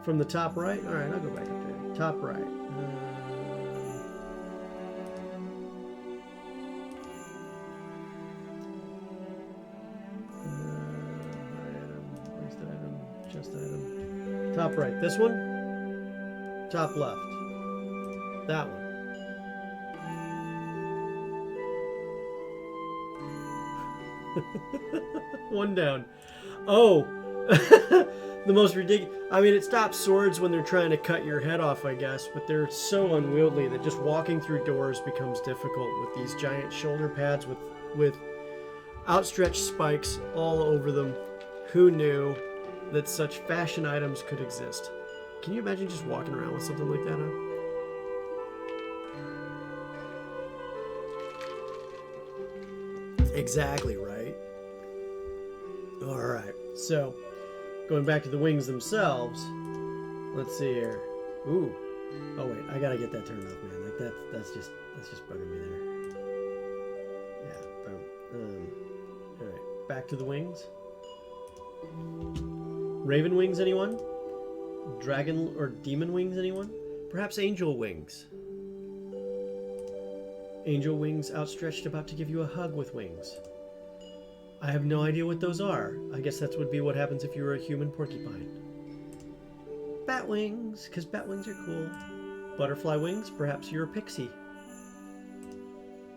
From the top right? Alright, I'll go back up there. Top right. Waste item, chest item. Top right. This one? Top left. That one. One down. Oh! The most ridiculous. I mean, it stops swords when they're trying to cut your head off, I guess, but they're so unwieldy that just walking through doors becomes difficult with these giant shoulder pads with outstretched spikes all over them. Who knew that such fashion items could exist? Can you imagine just walking around with something like that on? Exactly right. All right, so going back to the wings themselves, let's see here. Ooh, oh wait, I gotta get that turned off, man. Like that's just bugging me there. Yeah, boom. All right, back to the wings. Raven wings, anyone? Dragon or demon wings, anyone? Perhaps angel wings. Angel wings outstretched, about to give you a hug with wings. I have no idea what those are. I guess that would be what happens if you were a human porcupine. Bat wings, because bat wings are cool. Butterfly wings, perhaps you're a pixie.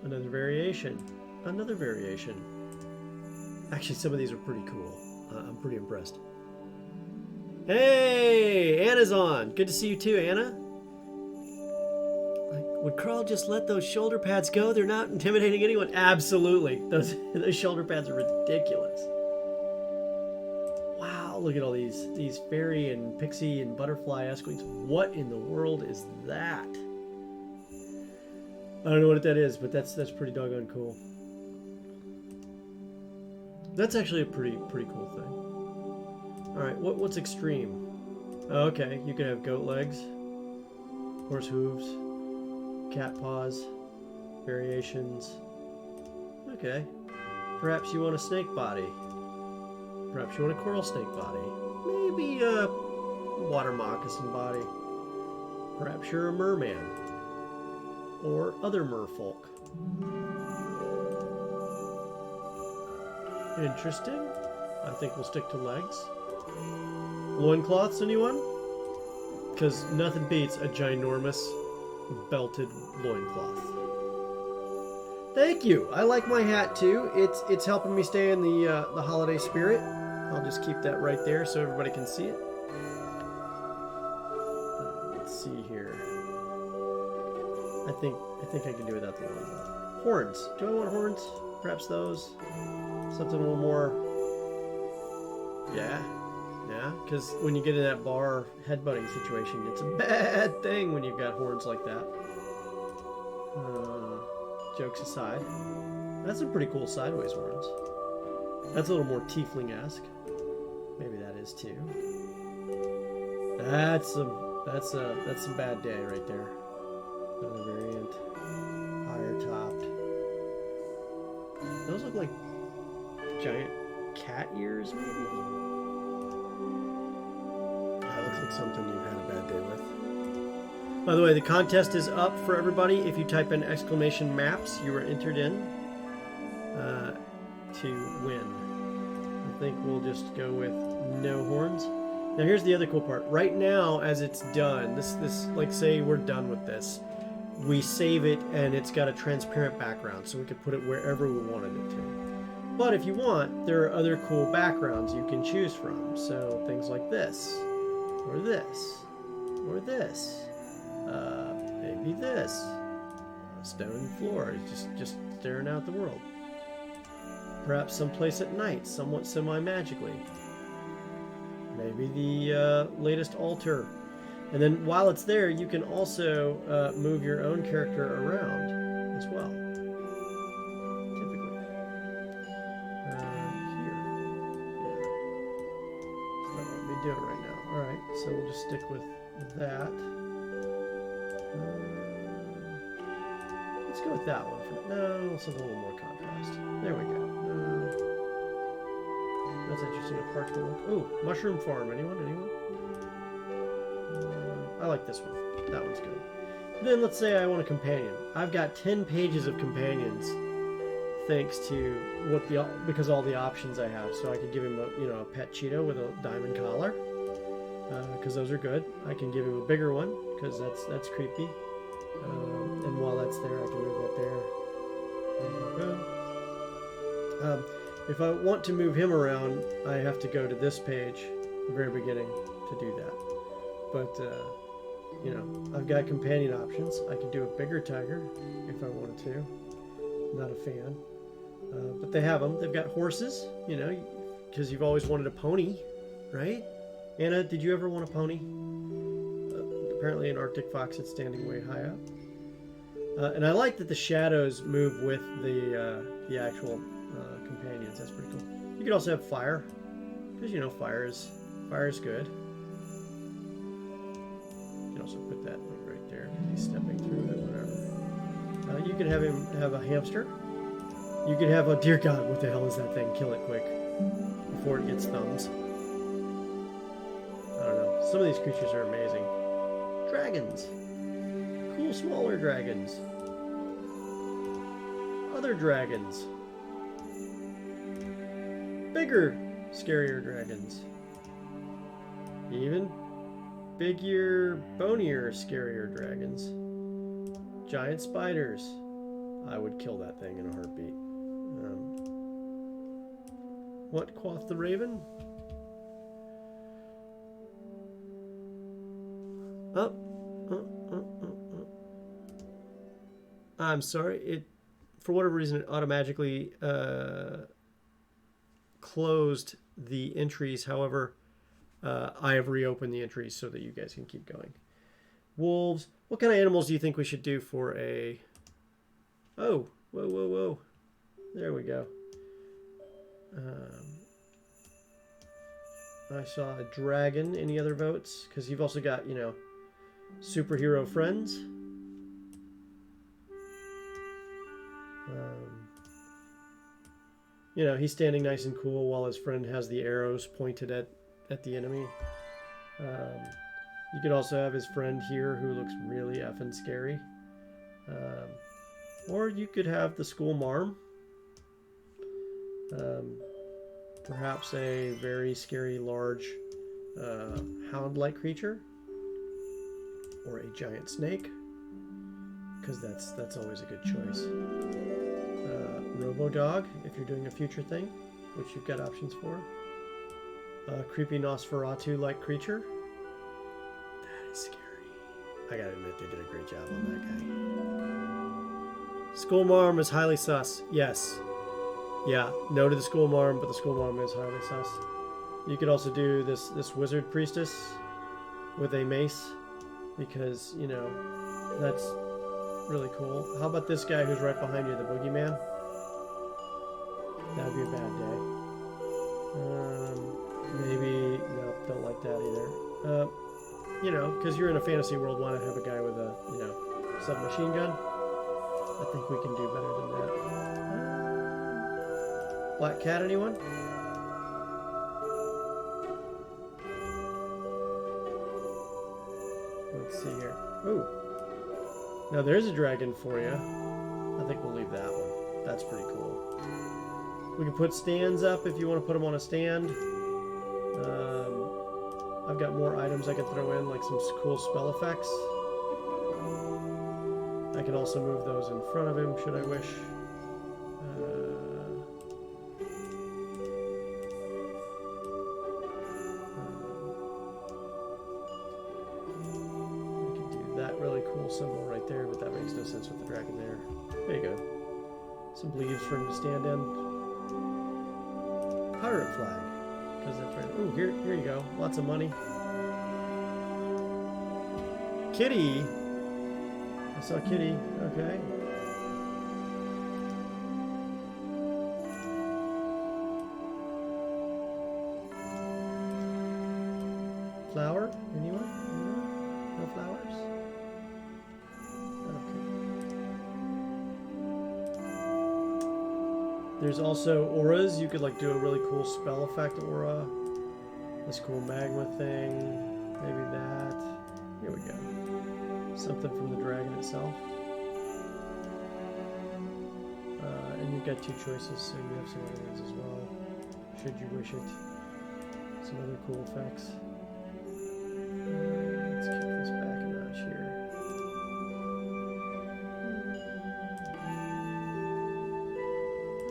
Another variation. Another variation. Actually, some of these are pretty cool. I'm pretty impressed. Hey, Anna's on. Good to see you too, Anna. Carl, just let those shoulder pads go. They're not intimidating anyone. Absolutely. Those shoulder pads are ridiculous. Wow, look at all these fairy and pixie and butterfly esquines. What in the world is that? I don't know what that is, but that's pretty doggone cool. That's actually a pretty cool thing. All right, what's extreme? Oh, okay, you could have goat legs, horse hooves, cat paws, variations. Okay, perhaps you want a snake body. Perhaps you want a coral snake body. Maybe a water moccasin body. Perhaps you're a merman or other merfolk. Interesting. I think we'll stick to legs. Loincloths, anyone? Because nothing beats a ginormous belted loincloth. Thank you. I like my hat too. It's helping me stay in the holiday spirit. I'll just keep that right there so everybody can see it. Let's see here. I think I can do without the loincloth. Horns. Do I want horns? Perhaps those. Something a little more. Yeah. Yeah, because when you get in that bar headbutting situation, it's a bad thing when you've got horns like that. Jokes aside, that's some pretty cool sideways horns. That's a little more tiefling-esque. Maybe that is too. That's some bad day right there. Another variant, higher topped. Those look like giant cat ears, maybe. Looks like something you've had a bad day with. By the way, the contest is up for everybody. If you type in !maps, you are entered in to win. I think we'll just go with no horns. Now here's the other cool part. Right now, as it's done, this like say we're done with this, we save it and it's got a transparent background, so we could put it wherever we wanted it to. But if you want, there are other cool backgrounds you can choose from. So things like this. Or this, or this, maybe this. A stone floor, just staring out the world. Perhaps someplace at night, somewhat semi-magically. Maybe the latest altar. And then while it's there, you can also move your own character around as well. Typically. Here. Yeah. That's not what we do right now. Alright, so we'll just stick with that. Let's go with that one. No, something a little more contrast. There we go. That's interesting. A park to look. Oh, mushroom farm. Anyone? I like this one. That one's good. Then let's say I want a companion. I've got 10 pages of companions, thanks to because all the options I have. So I could give him a pet cheetah with a diamond collar. Because those are good. I can give him a bigger one because that's creepy. And while that's there, I can move that there. There we go. If I want to move him around, I have to go to this page, the very beginning, to do that. But I've got companion options. I can do a bigger tiger if I wanted to. Not a fan, but they have them. They've got horses, because you've always wanted a pony, right? Anna, did you ever want a pony? Apparently an Arctic fox that's standing way high up. And I like that the shadows move with the actual companions. That's pretty cool. You could also have fire, because fire is good. You can also put that right there because he's stepping through it, whatever. You could have him have a hamster. You could have a dear God, what the hell is that thing? Kill it quick before it gets thumbs. Some of these creatures are amazing. Dragons. Cool smaller dragons. Other dragons. Bigger, scarier dragons. Even bigger, bonier, scarier dragons. Giant spiders. I would kill that thing in a heartbeat. What quoth the raven? I'm sorry. It, for whatever reason, it automatically closed the entries. However, I have reopened the entries so that you guys can keep going. Wolves. What kind of animals do you think we should do for a... Oh, whoa, whoa, whoa. There we go. I saw a dragon. Any other votes? Because you've also got, you know, superhero friends. You know, he's standing nice and cool while his friend has the arrows pointed at the enemy. You could also have his friend here who looks really effing scary. Or you could have the school marm. Perhaps a very scary large hound-like creature. Or a giant snake. Because that's always a good choice. Robo-dog, if you're doing a future thing, which you've got options for. Creepy Nosferatu-like creature. That is scary. I gotta admit, they did a great job on that guy. School marm is highly sus. Yes. Yeah, no to the school marm, but the school marm is highly sus. You could also do this wizard priestess with a mace, because, you know, that's really cool. How about this guy who's right behind you, the boogeyman? That'd be a bad day. Maybe, no, don't like that either. You know, because you're in a fantasy world, why not have a guy with a, you know, submachine gun? I think we can do better than that. Black cat, anyone? Let's see here. Ooh. Now there's a dragon for you. I think we'll leave that one. That's pretty cool. We can put stands up if you want to put them on a stand. I've got more items I can throw in, like some cool spell effects. I can also move those in front of him, should I wish. We can do that really cool symbol right there, but that makes no sense with the dragon there. There you go. Some leaves for him to stand in. Pirate flag, because that's right. Oh, here you go. Lots of money. Kitty. I saw Kitty. Okay. Flower? Anyone? No flowers? Okay. There's also auras. You could like do a really cool spell effect aura. This cool magma thing. Maybe that. Here we go. Something from the dragon itself. And you've got two choices, so you have some other ones as well, should you wish it. Some other cool effects. Let's kick this back a notch here.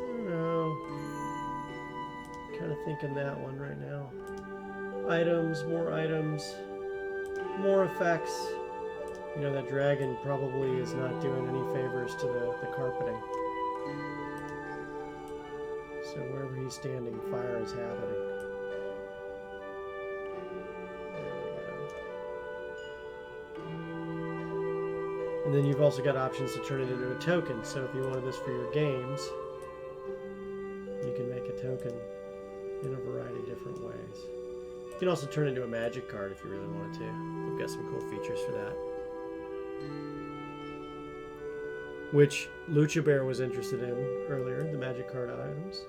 I don't know. Kind of thinking that one right now. Items, more effects. You know, that dragon probably is not doing any favors to the carpeting. So wherever he's standing, fire is happening. There we go. And then you've also got options to turn it into a token. So if you wanted this for your games, you can make a token in a variety of different ways. You can also turn it into a magic card if you really wanted to. We've got some cool features for that. Which Lucha Bear was interested in earlier, the magic card items.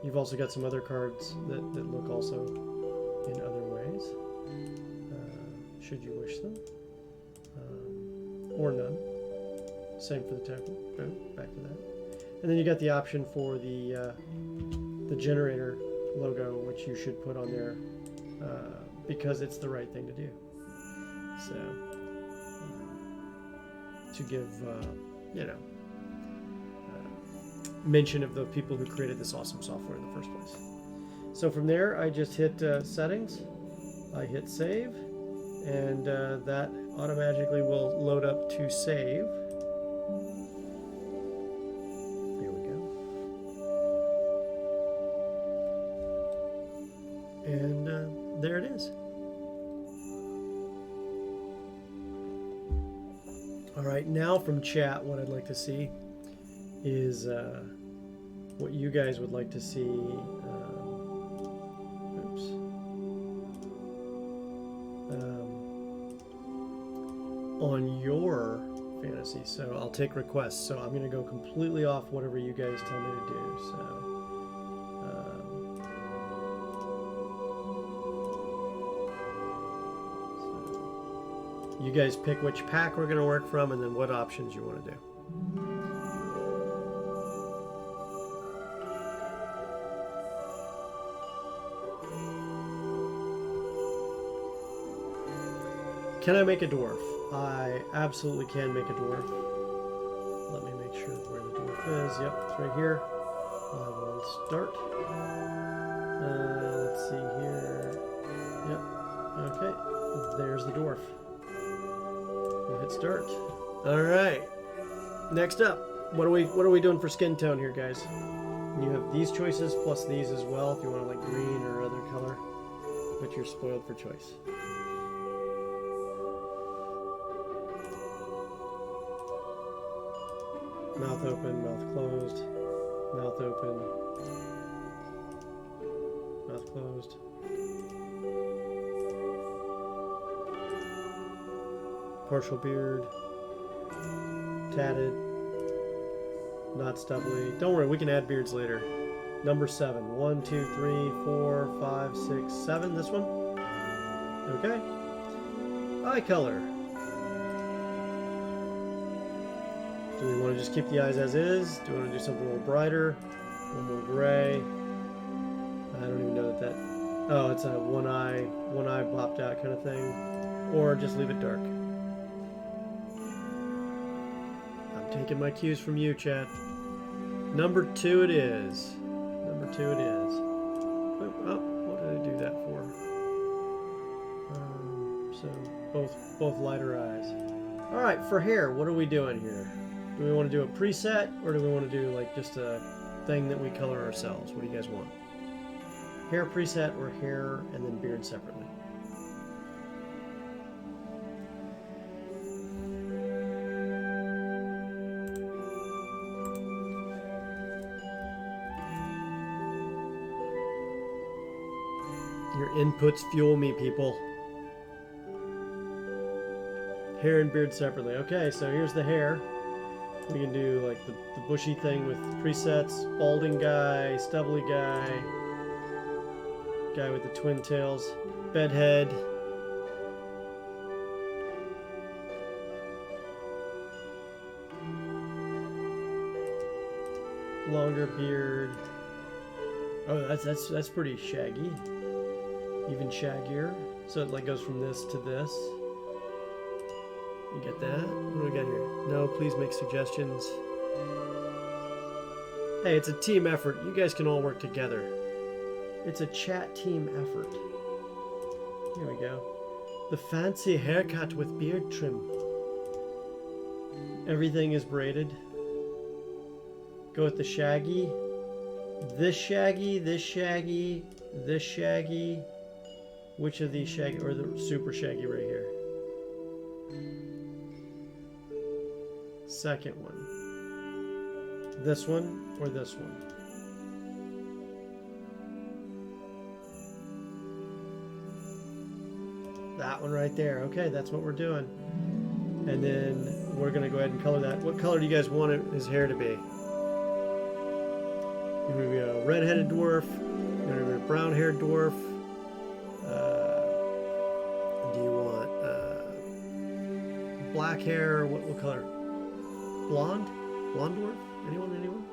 You've also got some other cards that look also in other ways, should you wish them, or none. Same for the token. Boom, back to that. And then you got the option for the generator logo, which you should put on there because it's the right thing to do. So to give mention of the people who created this awesome software in the first place. So from there, I just hit settings, I hit save, and that automatically will load up to save. Here we go. And there it is. All right, now from chat, what I'd like to see is what you guys would like to see. On your fantasy. So I'll take requests. So I'm going to go completely off whatever you guys tell me to do. So you guys pick which pack we're going to work from and then what options you want to do. Can I make a dwarf? I absolutely can make a dwarf. Let me make sure where the dwarf is. Yep, it's right here. I will start. Let's see here. Yep. Okay. There's the dwarf. We'll hit start. All right. Next up, what are we doing for skin tone here, guys? You have these choices plus these as well if you want to like green or other color, but you're spoiled for choice. Mouth open, mouth closed, mouth open, mouth closed. Partial beard, tatted, not stubbly. Don't worry, we can add beards later. Number 7. 1, 2, 3, 4, 5, 6, 7. This one. Okay. Eye color. Do we want to just keep the eyes as is? Do we want to do something a little brighter? A little more gray? I don't even know that. Oh, it's a one eye popped out kind of thing. Or just leave it dark. I'm taking my cues from you, chat. Number 2 it is. Number 2 it is. Oh, what did I do that for? So both lighter eyes. All right, for hair, what are we doing here? Do we want to do a preset, or do we want to do like just a thing that we color ourselves? What do you guys want? Hair preset or hair and then beard separately? Your inputs fuel me, people. Hair and beard separately. Okay, so here's the hair. We can do like the bushy thing with presets, balding guy, stubbly guy, guy with the twin tails, bedhead. Longer beard. Oh, that's pretty shaggy. Even shaggier. So it like goes from this to this. You get that? What do we got here? No, please make suggestions. Hey, it's a team effort. You guys can all work together. It's a chat team effort. Here we go. The fancy haircut with beard trim. Everything is braided. Go with the shaggy. This shaggy, this shaggy, this shaggy. Which of these shaggy, or the super shaggy right here? Second one. This one or this one? That one right there. Okay, that's what we're doing. And then we're going to go ahead and color that. What color do you guys want his hair to be? You want to be a red-headed dwarf? You want to be a brown-haired dwarf? Do you want black hair? What color? Blonde? Blonde dwarf? Anyone?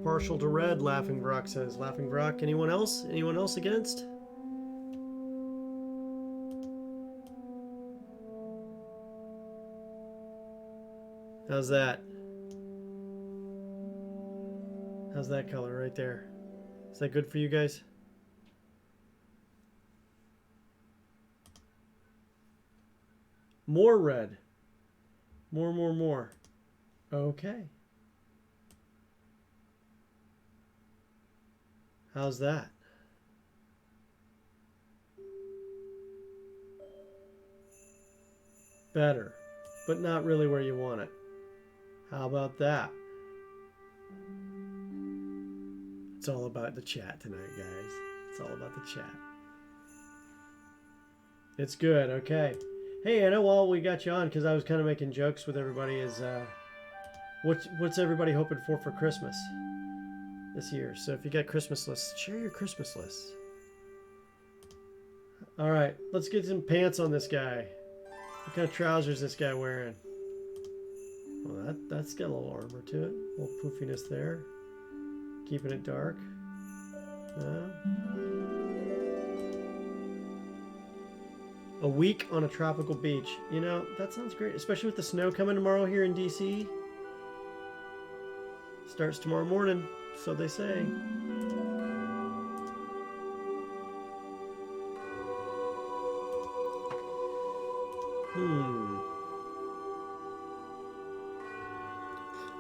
Partial to red, Laughing Brock says. Laughing Brock. Anyone else? Anyone else against? How's that? How's that color right there? Is that good for you guys? More red. More. Okay. How's that? Better, but not really where you want it. How about that? It's all about the chat tonight, guys. It's all about the chat. It's good, okay. Hey, Anna, while we got you on, because I was kind of making jokes with everybody, is what's everybody hoping for Christmas this year? So if you got Christmas lists, share your Christmas lists. All right, let's get some pants on this guy. What kind of trousers is this guy wearing? Well, that's got a little armor to it. A little poofiness there. Keeping it dark. A week on a tropical beach. You know, that sounds great. Especially with the snow coming tomorrow here in DC. Starts tomorrow morning, so they say.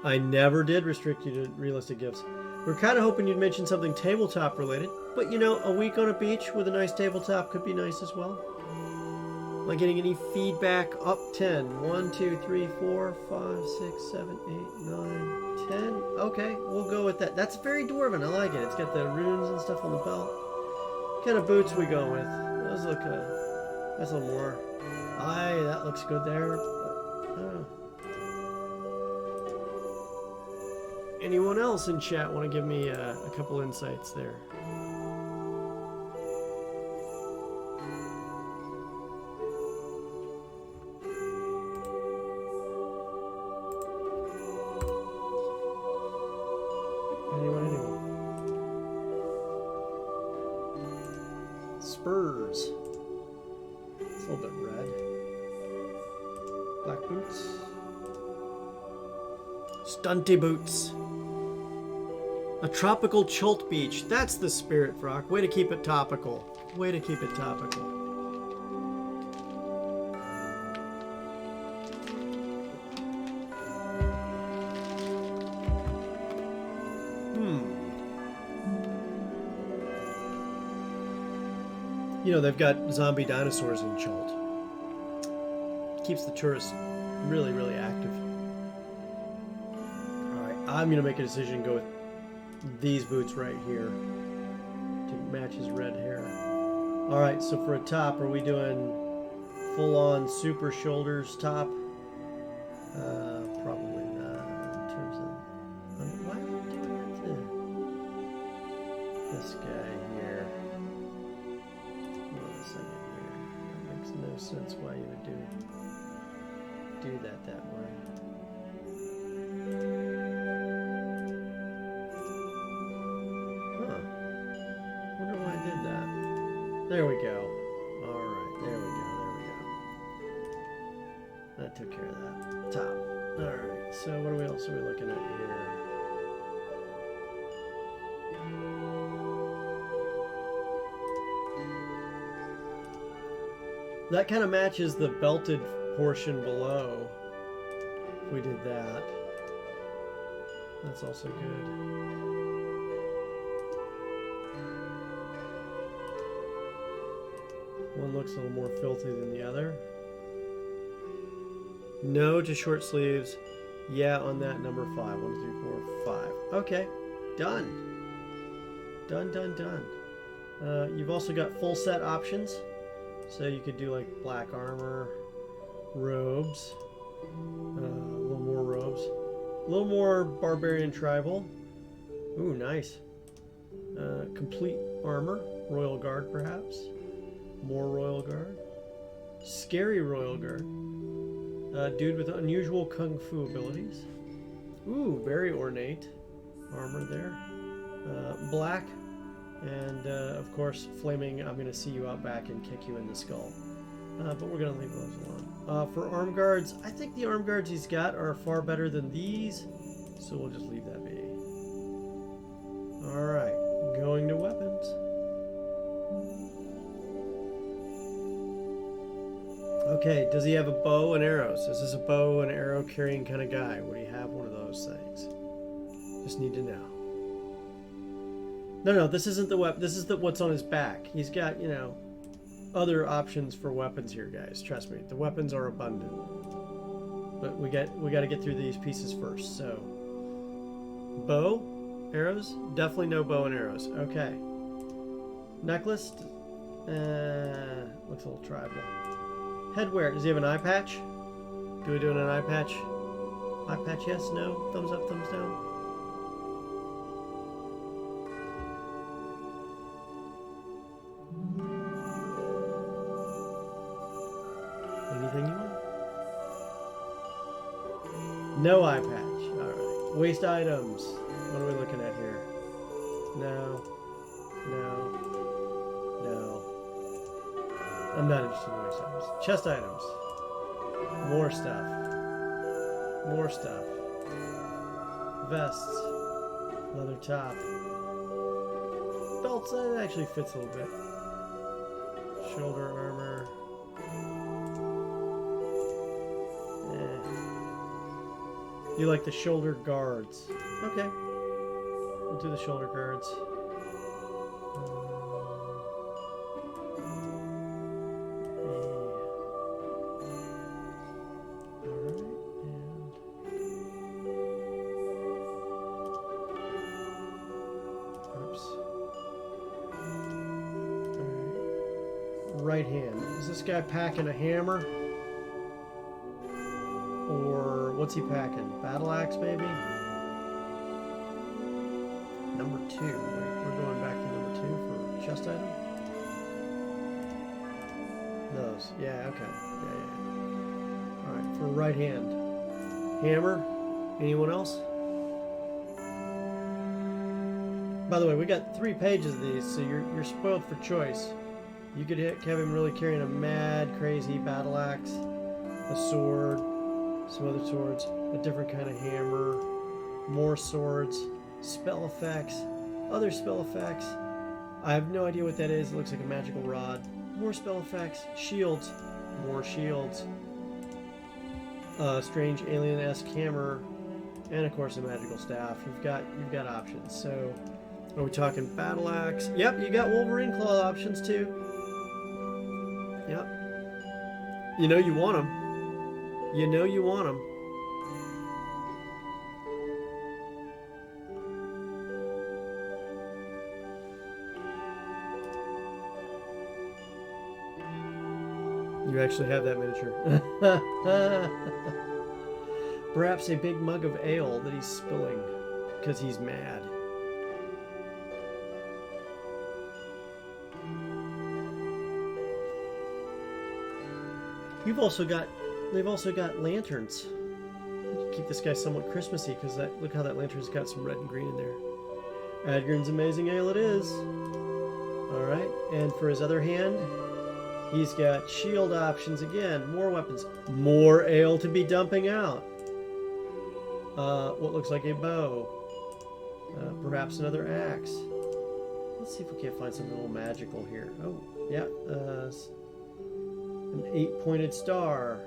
I never did restrict you to realistic gifts. We're kind of hoping you'd mention something tabletop related, but you know, a week on a beach with a nice tabletop could be nice as well. Am I getting any feedback? Up 10. 1, 2, 3, 4, 5, 6, 7, 8, 9, 10. Okay, we'll go with that. That's very dwarven. I like it. It's got the runes and stuff on the belt. What kind of boots we go with? Those look that's a little more. Aye, that looks good there. But, I don't know. Anyone else in chat want to give me a couple insights there? Anyone? Spurs. It's a little bit red. Black boots. Stunty boots. A tropical chult beach. That's the spirit, Frock. Way to keep it topical. Way to keep it topical. You know, they've got zombie dinosaurs in Chult. Keeps the tourists really, really active. Alright, I'm going to make a decision and go with these boots right here to match his red hair. Alright, so for a top, are we doing full-on super shoulders top? Probably not in terms of... why are we doing that to this guy here? Hold on a second here. That makes no sense why you would do that way. Wonder why I did that. There we go. Alright, there we go. That took care of that. Top. Alright, so what else are we looking at here? That kind of matches the belted portion below. If we did that. That's also good. One looks a little more filthy than the other. No to short sleeves. Yeah, on that number 5. 1, 2, 3, 4, 5. Okay, done. Done. You've also got full set options. So you could do like black armor, robes, a little more robes, a little more barbarian tribal. Ooh, nice. Complete armor, royal guard perhaps. More royal guard. Scary royal guard. Dude with unusual kung fu abilities. Ooh, very ornate armor there. Black. And, of course, flaming, I'm going to see you out back and kick you in the skull. But we're going to leave those alone. For arm guards, I think the arm guards he's got are far better than these. So we'll just leave that be. Alright, going to weapons. Okay, does he have a bow and arrows? Is this a bow and arrow carrying kind of guy? Would he have one of those things? Just need to know. No, this isn't the weapon. This is what's on his back. He's got, you know, other options for weapons here, guys. Trust me, the weapons are abundant. But we got to get through these pieces first. So, bow, arrows, definitely no bow and arrows. Okay. Necklace, looks a little tribal. Headwear, does he have an eye patch? Do we do an eye patch? Eye patch, yes, no, thumbs up, thumbs down. Anything you want? No eye patch. Alright. Waste items. What are we looking at here? No. No. No. I'm not interested in waste items. Chest items. More stuff. More stuff. Vests. Leather top. Belts, that actually fits a little bit. Shoulder armor. You like the shoulder guards. Okay. We'll do the shoulder guards. Right hand. Is this guy packing a hammer? Or what's he packing? Battle axe, maybe? Number 2. We're going back to number 2 for chest item? Those. Yeah, okay. Yeah. Alright, for right hand. Hammer? Anyone else? By the way, we got 3 pages of these, so you're spoiled for choice. You could have him really carrying a mad, crazy battle axe, a sword, some other swords, a different kind of hammer, more swords, spell effects, other spell effects. I have no idea what that is. It looks like a magical rod. More spell effects, shields, more shields, strange alien-esque hammer, and of course a magical staff. You've got options. So, are we talking battle axe? Yep, you got Wolverine claw options too. Yep. You know you want them. You know you want them. You actually have that miniature. Perhaps a big mug of ale that he's spilling because he's mad. They've also got lanterns. You can keep this guy somewhat Christmassy because look how that lantern's got some red and green in there. Adgrin's Amazing Ale it is. Alright, and for his other hand, he's got shield options again, more weapons, more ale to be dumping out. What looks like a bow. Perhaps another axe. Let's see if we can't find something a little magical here. Oh, yeah. An 8-pointed star.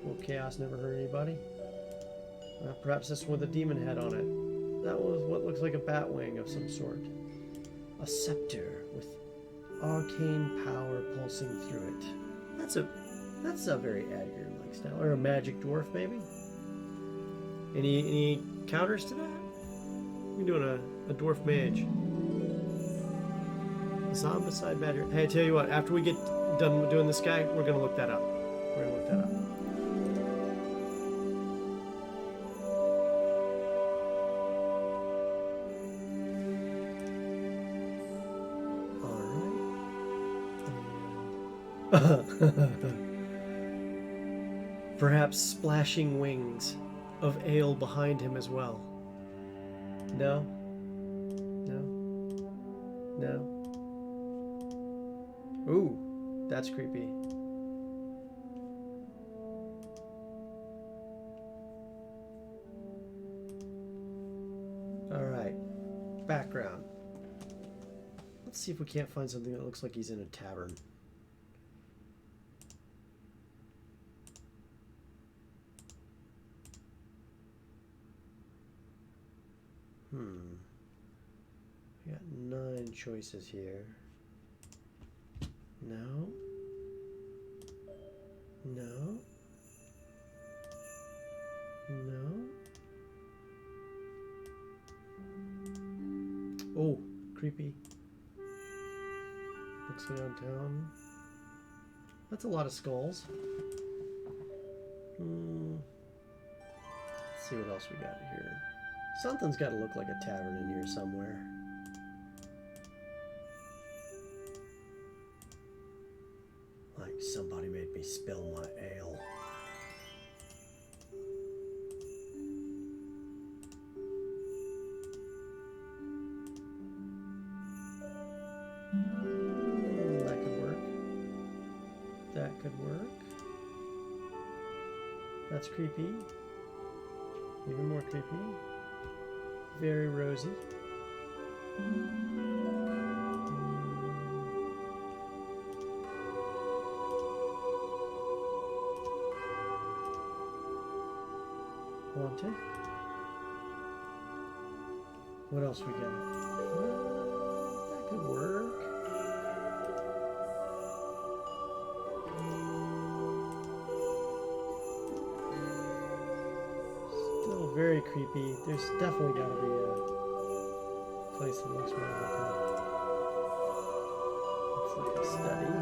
Well, chaos never hurt anybody. Perhaps this one with a demon head on it. That was what looks like a bat wing of some sort. A scepter with arcane power pulsing through it. That's a very Adger-like style. Or a magic dwarf, maybe? Any counters to that? We're doing a dwarf mage. Zombicide badger. Hey, I tell you what, after we get done doing this guy, we're gonna look that up. We're gonna look that up. Alright. Perhaps splashing wings of ale behind him as well. No? No? No? Ooh, that's creepy. Alright. background. Let's see if we can't find something that looks like he's in a tavern. We got 9 choices here. No. No. No. Oh, creepy. Looks downtown. That's a lot of skulls. Let's see what else we got here. Something's got to look like a tavern in here somewhere. Like somebody made me spill my ale. That could work. That could work. That's creepy. Even more creepy. Very rosy. Haunted. What else we got? That could work. Still very creepy. There's definitely got to be a place that looks more like a study.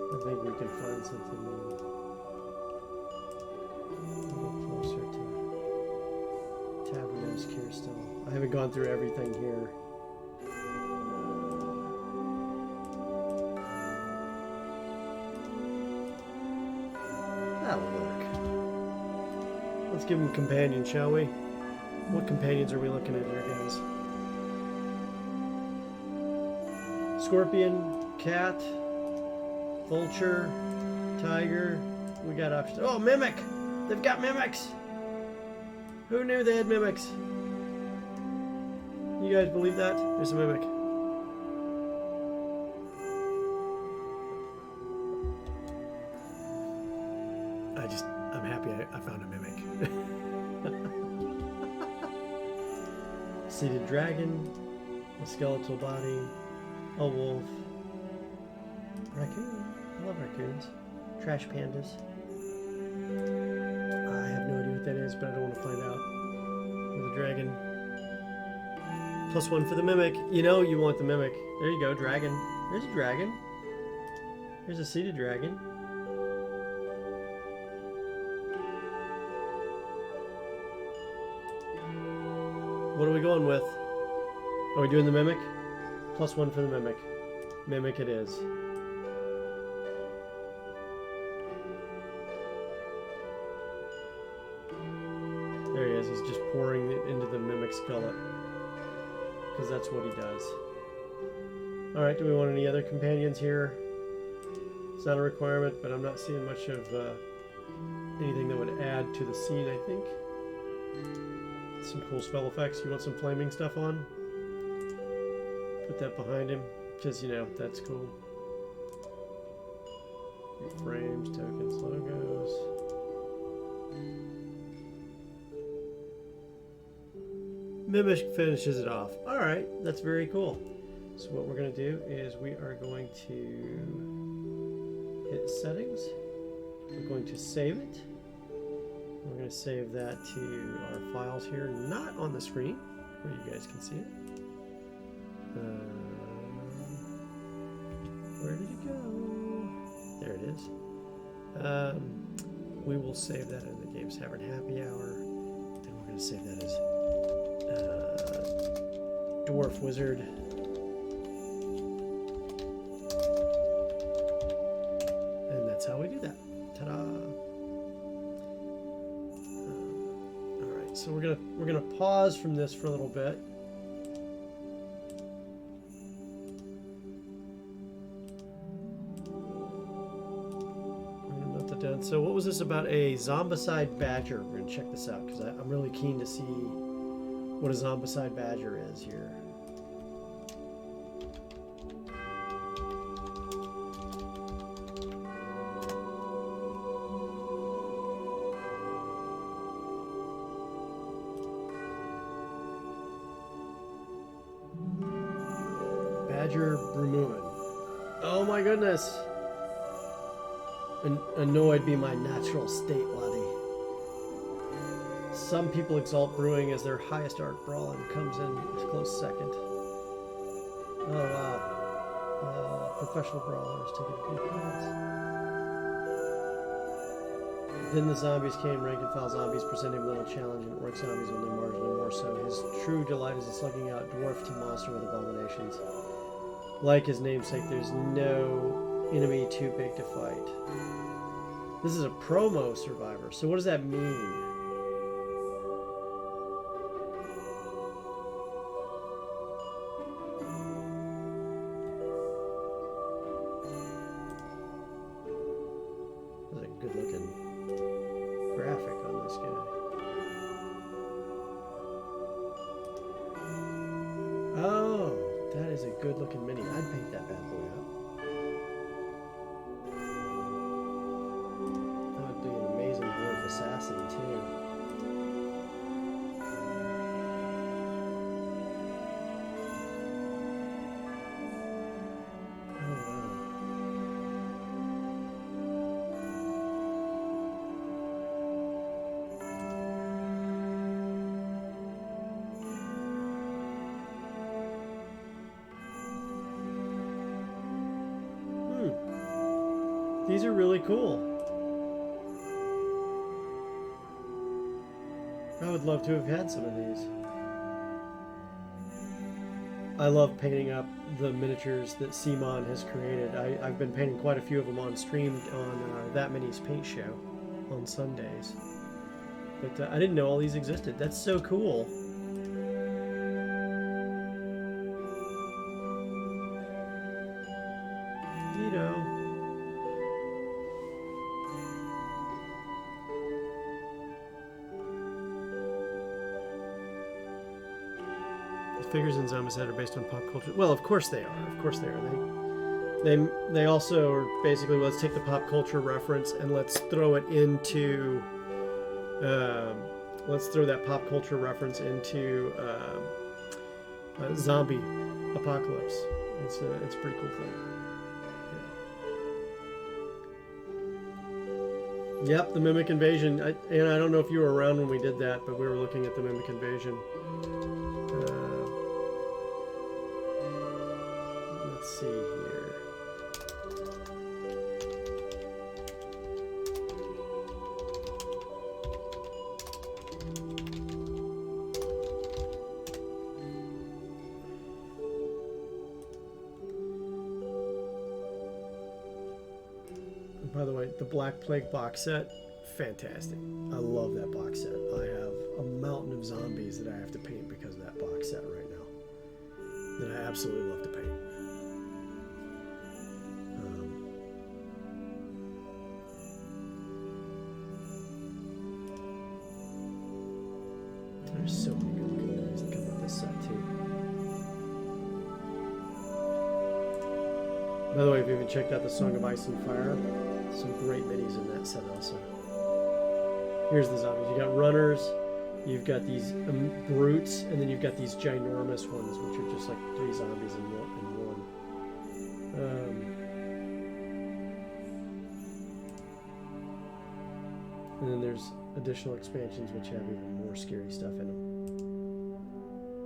I think we can find something a little closer to Tavern-esque here still. I haven't gone through everything here. That'll work. Let's give him companions, shall we? What companions are we looking at here, guys? Scorpion, cat, vulture, tiger. We got options. Oh, mimic! They've got mimics! Who knew they had mimics? You guys believe that? There's a mimic. I'm happy I found a mimic. Seated dragon, a skeletal body, a wolf, raccoon. I love raccoons. Trash pandas. I have no idea what that is, but I don't want to find out. With a dragon. +1 for the mimic. You know you want the mimic. There you go, dragon. There's a dragon. There's a seated dragon. What are we going with? Are we doing the mimic? +1 for the mimic. Mimic it is. There he is. He's just pouring it into the mimic's gullet. Because that's what he does. Alright, do we want any other companions here? It's not a requirement, but I'm not seeing much of anything that would add to the scene, I think. Some cool spell effects. You want some flaming stuff on? Put that behind him. Because, you know, that's cool. Frames, tokens, logos. Mimic finishes it off. Alright, that's very cool. So what we're going to do is we are going to hit settings. We're going to save it. We're going to save that to our files here, not on the screen, where you guys can see it. Where did it go? There it is. We will save that in the Games Tavern Happy Hour, and going to save that as Dwarf Wizard. And that's how we do that. Ta-da! All right, so we're gonna pause from this for a little bit. So what was this about a zombicide badger? We're going to check this out because I'm really keen to see what a zombicide badger is here. Badger Brumoon. Oh my goodness. Annoyed be my natural state, laddie. Some people exalt brewing as their highest art. Brawling comes in a close second. Oh wow. Professional brawlers taking a few points. Then the zombies came, rank and file zombies presenting little challenge, and orc zombies only marginally more so. His true delight is in slugging out dwarf to monster with abominations. Like his namesake, there's no enemy too big to fight. This is a promo survivor. So what does that mean? That's a good looking graphic on this guy. Oh, that is a good looking mini. I'd paint that bad boy up. Assassin too. These are really cool. I would love to have had some of these. I love painting up the miniatures that Simon has created. I've been painting quite a few of them on stream on That Mini's Paint Show on Sundays. But I didn't know all these existed. That's so cool. Figures in Zombicide are based on pop culture. Well, of course they are. Of course they are. They also are basically, let's take the pop culture reference and let's throw it into let's throw that pop culture reference into zombie apocalypse. It's a pretty cool thing. Yeah. Yep, the Mimic Invasion. I don't know if you were around when we did that, but we were looking at the Mimic Invasion. Let's see here. By the way, the Black Plague box set, fantastic. I love that box set. I have a mountain of zombies that I have to paint because of that box set right now. That I absolutely love to paint. There's so many good looking guys that come with this set too. By the way, if you haven't checked out the Song of Ice and Fire, some great minis in that set also. Here's the zombies. You got runners, you've got these brutes, and then you've got these ginormous ones, which are just like 3 zombies in one. And then there's additional expansions which have even more scary stuff in them.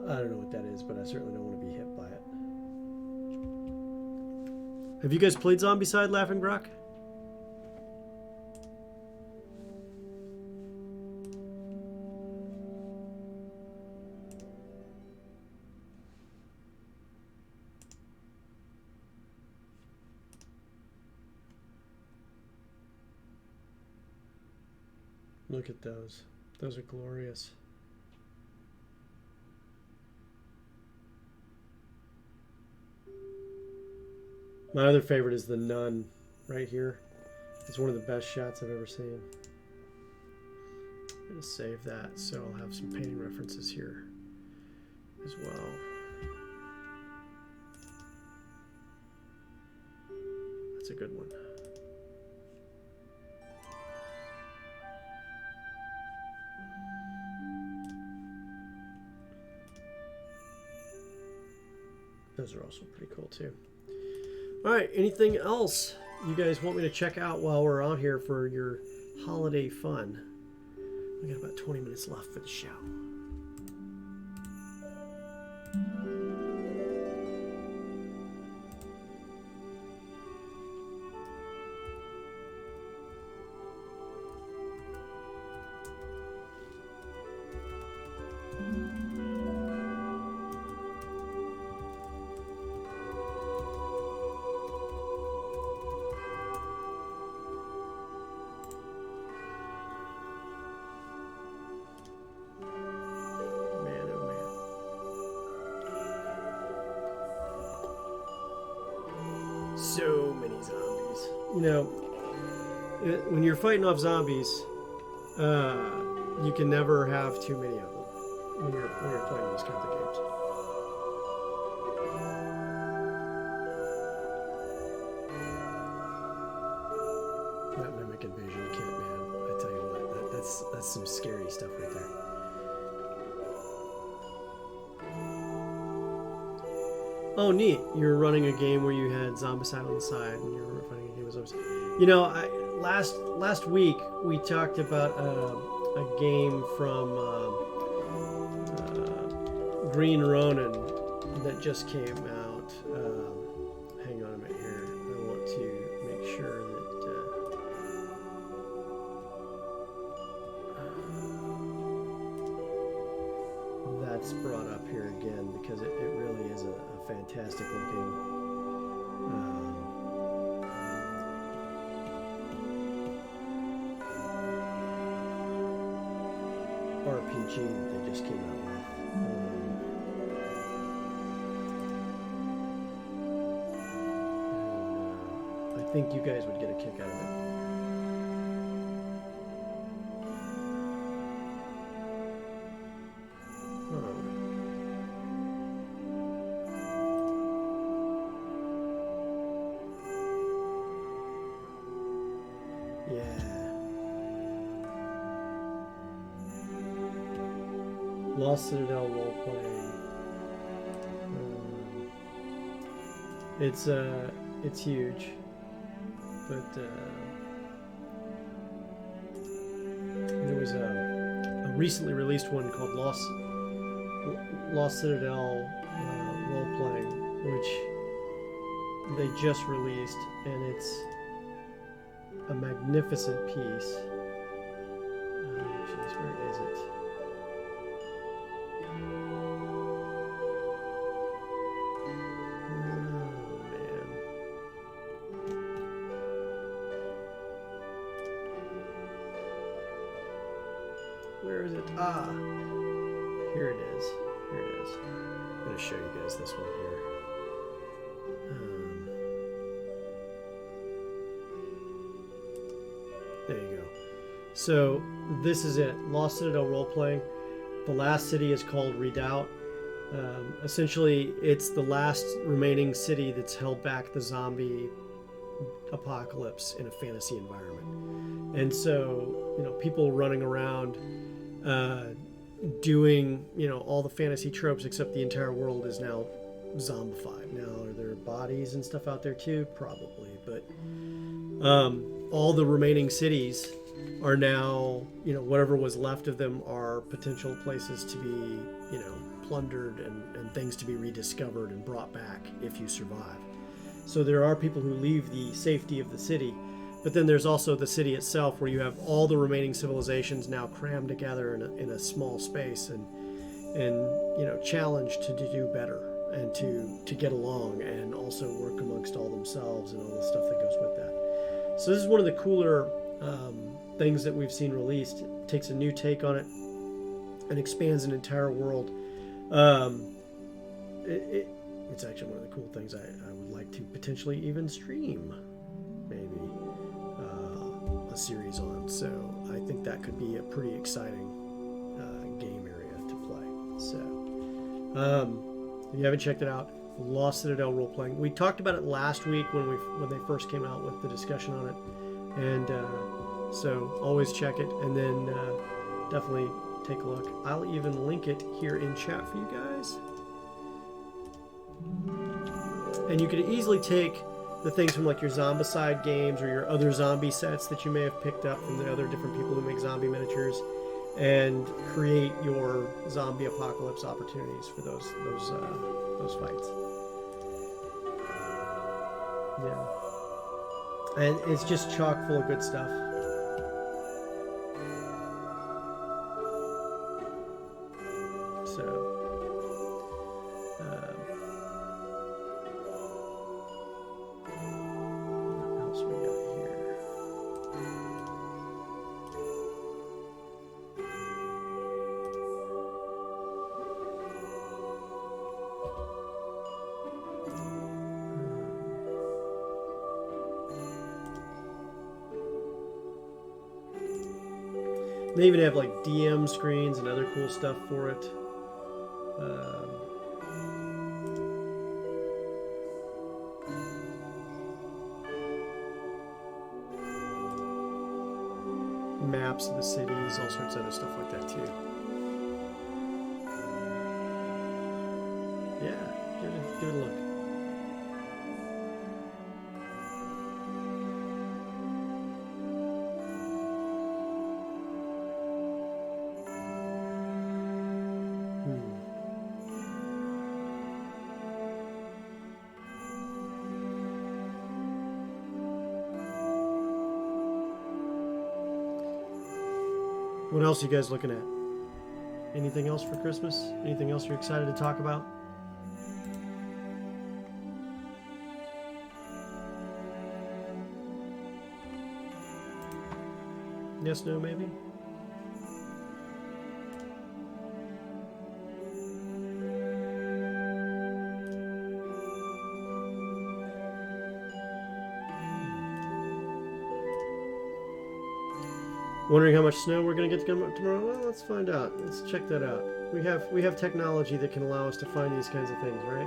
I don't know what that is, but I certainly don't want to be hit by it. Have you guys played Zombicide, Laughing Brock? Look at those. Those are glorious. My other favorite is the nun right here. It's one of the best shots I've ever seen. I'm going to save that so I'll have some painting references here as well. That's a good one. Those are also pretty cool too. All right, anything else you guys want me to check out while we're out here for your holiday fun? We got about 20 minutes left for the show. So many zombies. You know, when you're fighting off zombies, you can never have too many of them when you're playing these kinds of games. That mimic invasion kit, man. I tell you what, that's some scary stuff right there. Oh, neat. You're running a game where you had Zombicide on the side and you were fighting a game with zombies. You know, last week we talked about a game from Green Ronin that just came out. Hang on a minute here. I want to make sure that that's brought up here again, because it really is a fantastic looking RPG that they just came out with. And I think you guys would get a kick out of it. Lost Citadel role playing. It's huge, but there was a recently released one called Lost Citadel role playing, which they just released, and it's a magnificent piece. Jeez, where is it? Where is it? Ah, here it is. Here it is. I'm going to show you guys this one here. There you go. So this is it. Lost Citadel role-playing. The last city is called Redoubt. Essentially, it's the last remaining city that's held back the zombie apocalypse in a fantasy environment. And so, you know, people running around doing, you know, all the fantasy tropes, except the entire world is now zombified. Now, are there bodies and stuff out there too? Probably, but all the remaining cities are now, you know, whatever was left of them are potential places to be, you know, plundered and things to be rediscovered and brought back if you survive. So there are people who leave the safety of the city, but then there's also the city itself, where you have all the remaining civilizations now crammed together in a small space and you know, challenged to do better and to get along and also work amongst all themselves and all the stuff that goes with that. So this is one of the cooler things that we've seen released. It takes a new take on it and expands an entire world. It's actually one of the cool things I would like to potentially even stream, maybe a series on. So I think that could be a pretty exciting game area to play. So if you haven't checked it out, Lost Citadel role playing. We talked about it last week when they first came out with the discussion on it, and so always check it, and then definitely take a look. I'll even link it here in chat for you guys. And you could easily take the things from like your Zombicide games or your other zombie sets that you may have picked up from the other different people who make zombie miniatures, and create your zombie apocalypse opportunities for those fights. Yeah, and it's just chock full of good stuff. So. What else we got here? They even have like DM screens and other cool stuff for it. Maps of the cities, all sorts of other stuff like that too. Yeah, give it a look. What else are you guys looking at? Anything else for Christmas? Anything else you're excited to talk about? Yes, no, maybe? Wondering how much snow we're going to get tomorrow? Well, let's find out. Let's check that out. We have technology that can allow us to find these kinds of things, right?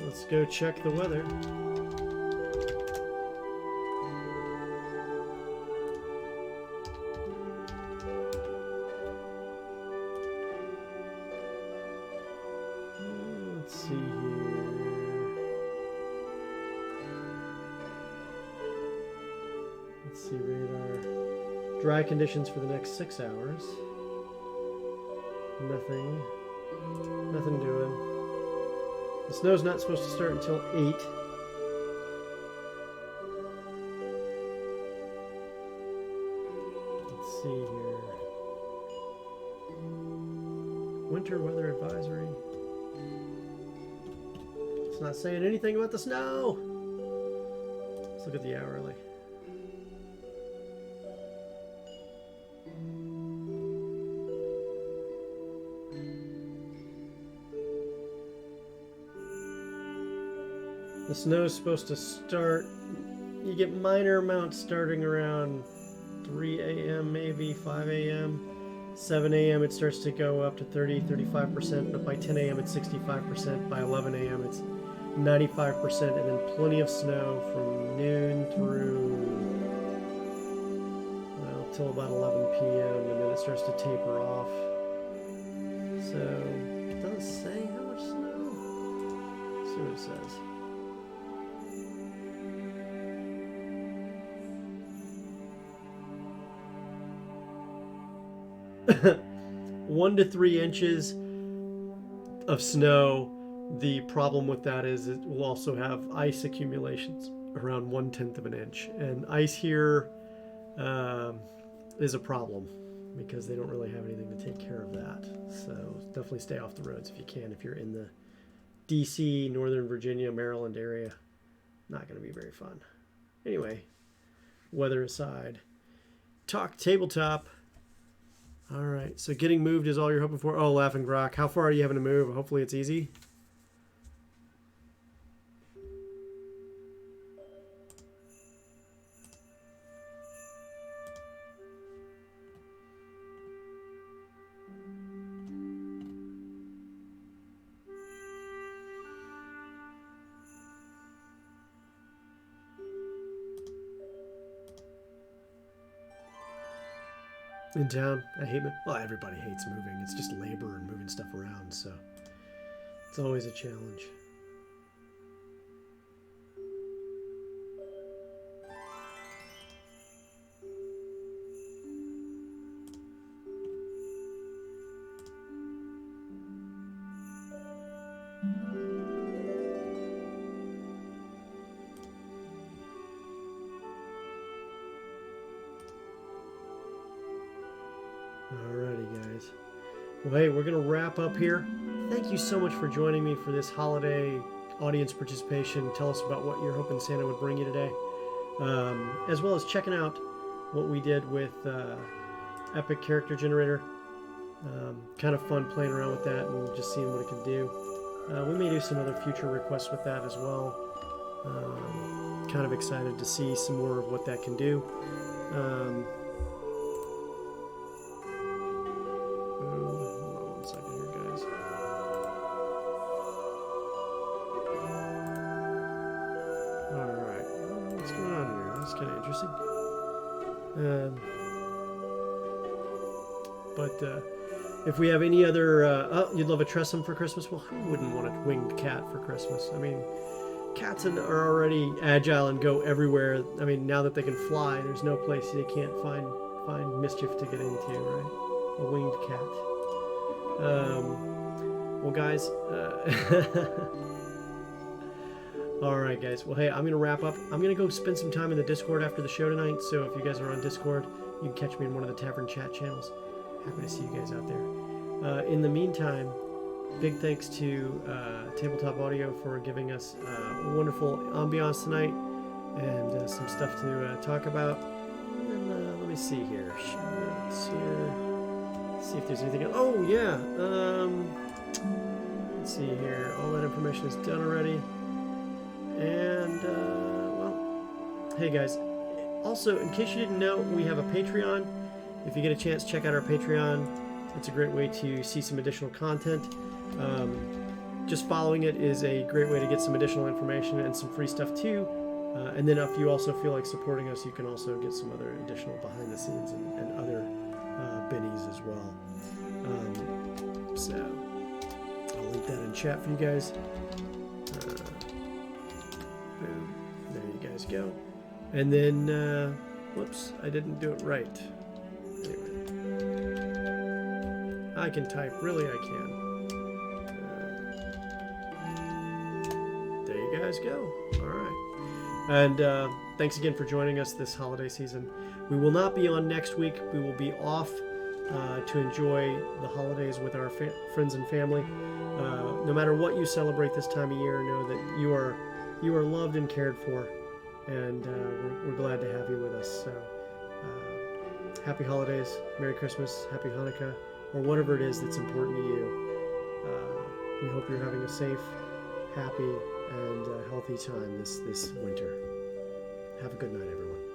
Let's go check the weather. Let's see here. Let's see radar. Dry conditions for the next 6 hours. Nothing doing. The snow's not supposed to start until 8. Let's see here. Winter weather advisory. It's not saying anything about the snow. Let's look at the hourly. The snow is supposed to start, you get minor amounts starting around 3 a.m. maybe, 5 a.m. 7 a.m. it starts to go up to 30-35%, but by 10 a.m. it's 65%, by 11 a.m. it's 95%, and then plenty of snow from noon through, well, till about 11 p.m., and then it starts to taper off. So, it doesn't say how much snow. Let's see what it says. 1 to 3 inches of snow. The problem with that is it will also have ice accumulations around 1/10 of an inch, and ice here is a problem because they don't really have anything to take care of that. So definitely stay off the roads if you can. If you're in the DC, Northern Virginia, Maryland area, not going to be very fun. Anyway, weather aside, Talk tabletop. All right, so getting moved is all you're hoping for? Oh, Laughing Rock. How far are you having to move? Hopefully it's easy. In town, I hate it. Well, everybody hates moving. It's just labor and moving stuff around, so it's always a challenge. Alrighty, guys. Well, hey, we're going to wrap up here. Thank you so much for joining me for this holiday audience participation. Tell us about what you're hoping Santa would bring you today, as well as checking out what we did with Epic Character Generator. Kind of fun playing around with that and just seeing what it can do. We may do some other future requests with that as well. Kind of excited to see some more of what that can do. Kind of interesting. But if we have any other, oh, you'd love a Tressum for Christmas? Well, who wouldn't want a winged cat for Christmas? I mean, cats are already agile and go everywhere. I mean, now that they can fly, there's no place they can't find mischief to get into, right? A winged cat. Well, guys. All right, guys. Well, hey, I'm going to wrap up. I'm going to go spend some time in the Discord after the show tonight. So if you guys are on Discord, you can catch me in one of the Tavern chat channels. Happy to see you guys out there. In the meantime, big thanks to Tabletop Audio for giving us a wonderful ambiance tonight and some stuff to talk about. And let me see here. Let's see if there's anything else. Oh, yeah. Let's see here. All that information is done already. And, well, hey guys, also, in case you didn't know, we have a Patreon. If you get a chance, check out our Patreon. It's a great way to see some additional content. Just following it is a great way to get some additional information and some free stuff too. And then if you also feel like supporting us, you can also get some other additional behind the scenes and other bennies as well. So, I'll link that in chat for you guys. Boom. There you guys go. And then, whoops, I didn't do it right. Anyway. I can type. Really, I can. There you guys go. All right. And thanks again for joining us this holiday season. We will not be on next week. We will be off to enjoy the holidays with our friends and family. No matter what you celebrate this time of year, know that you are loved and cared for, and we're glad to have you with us. So, happy holidays, Merry Christmas, Happy Hanukkah, or whatever it is that's important to you. We hope you're having a safe, happy, and healthy time this winter. Have a good night, everyone.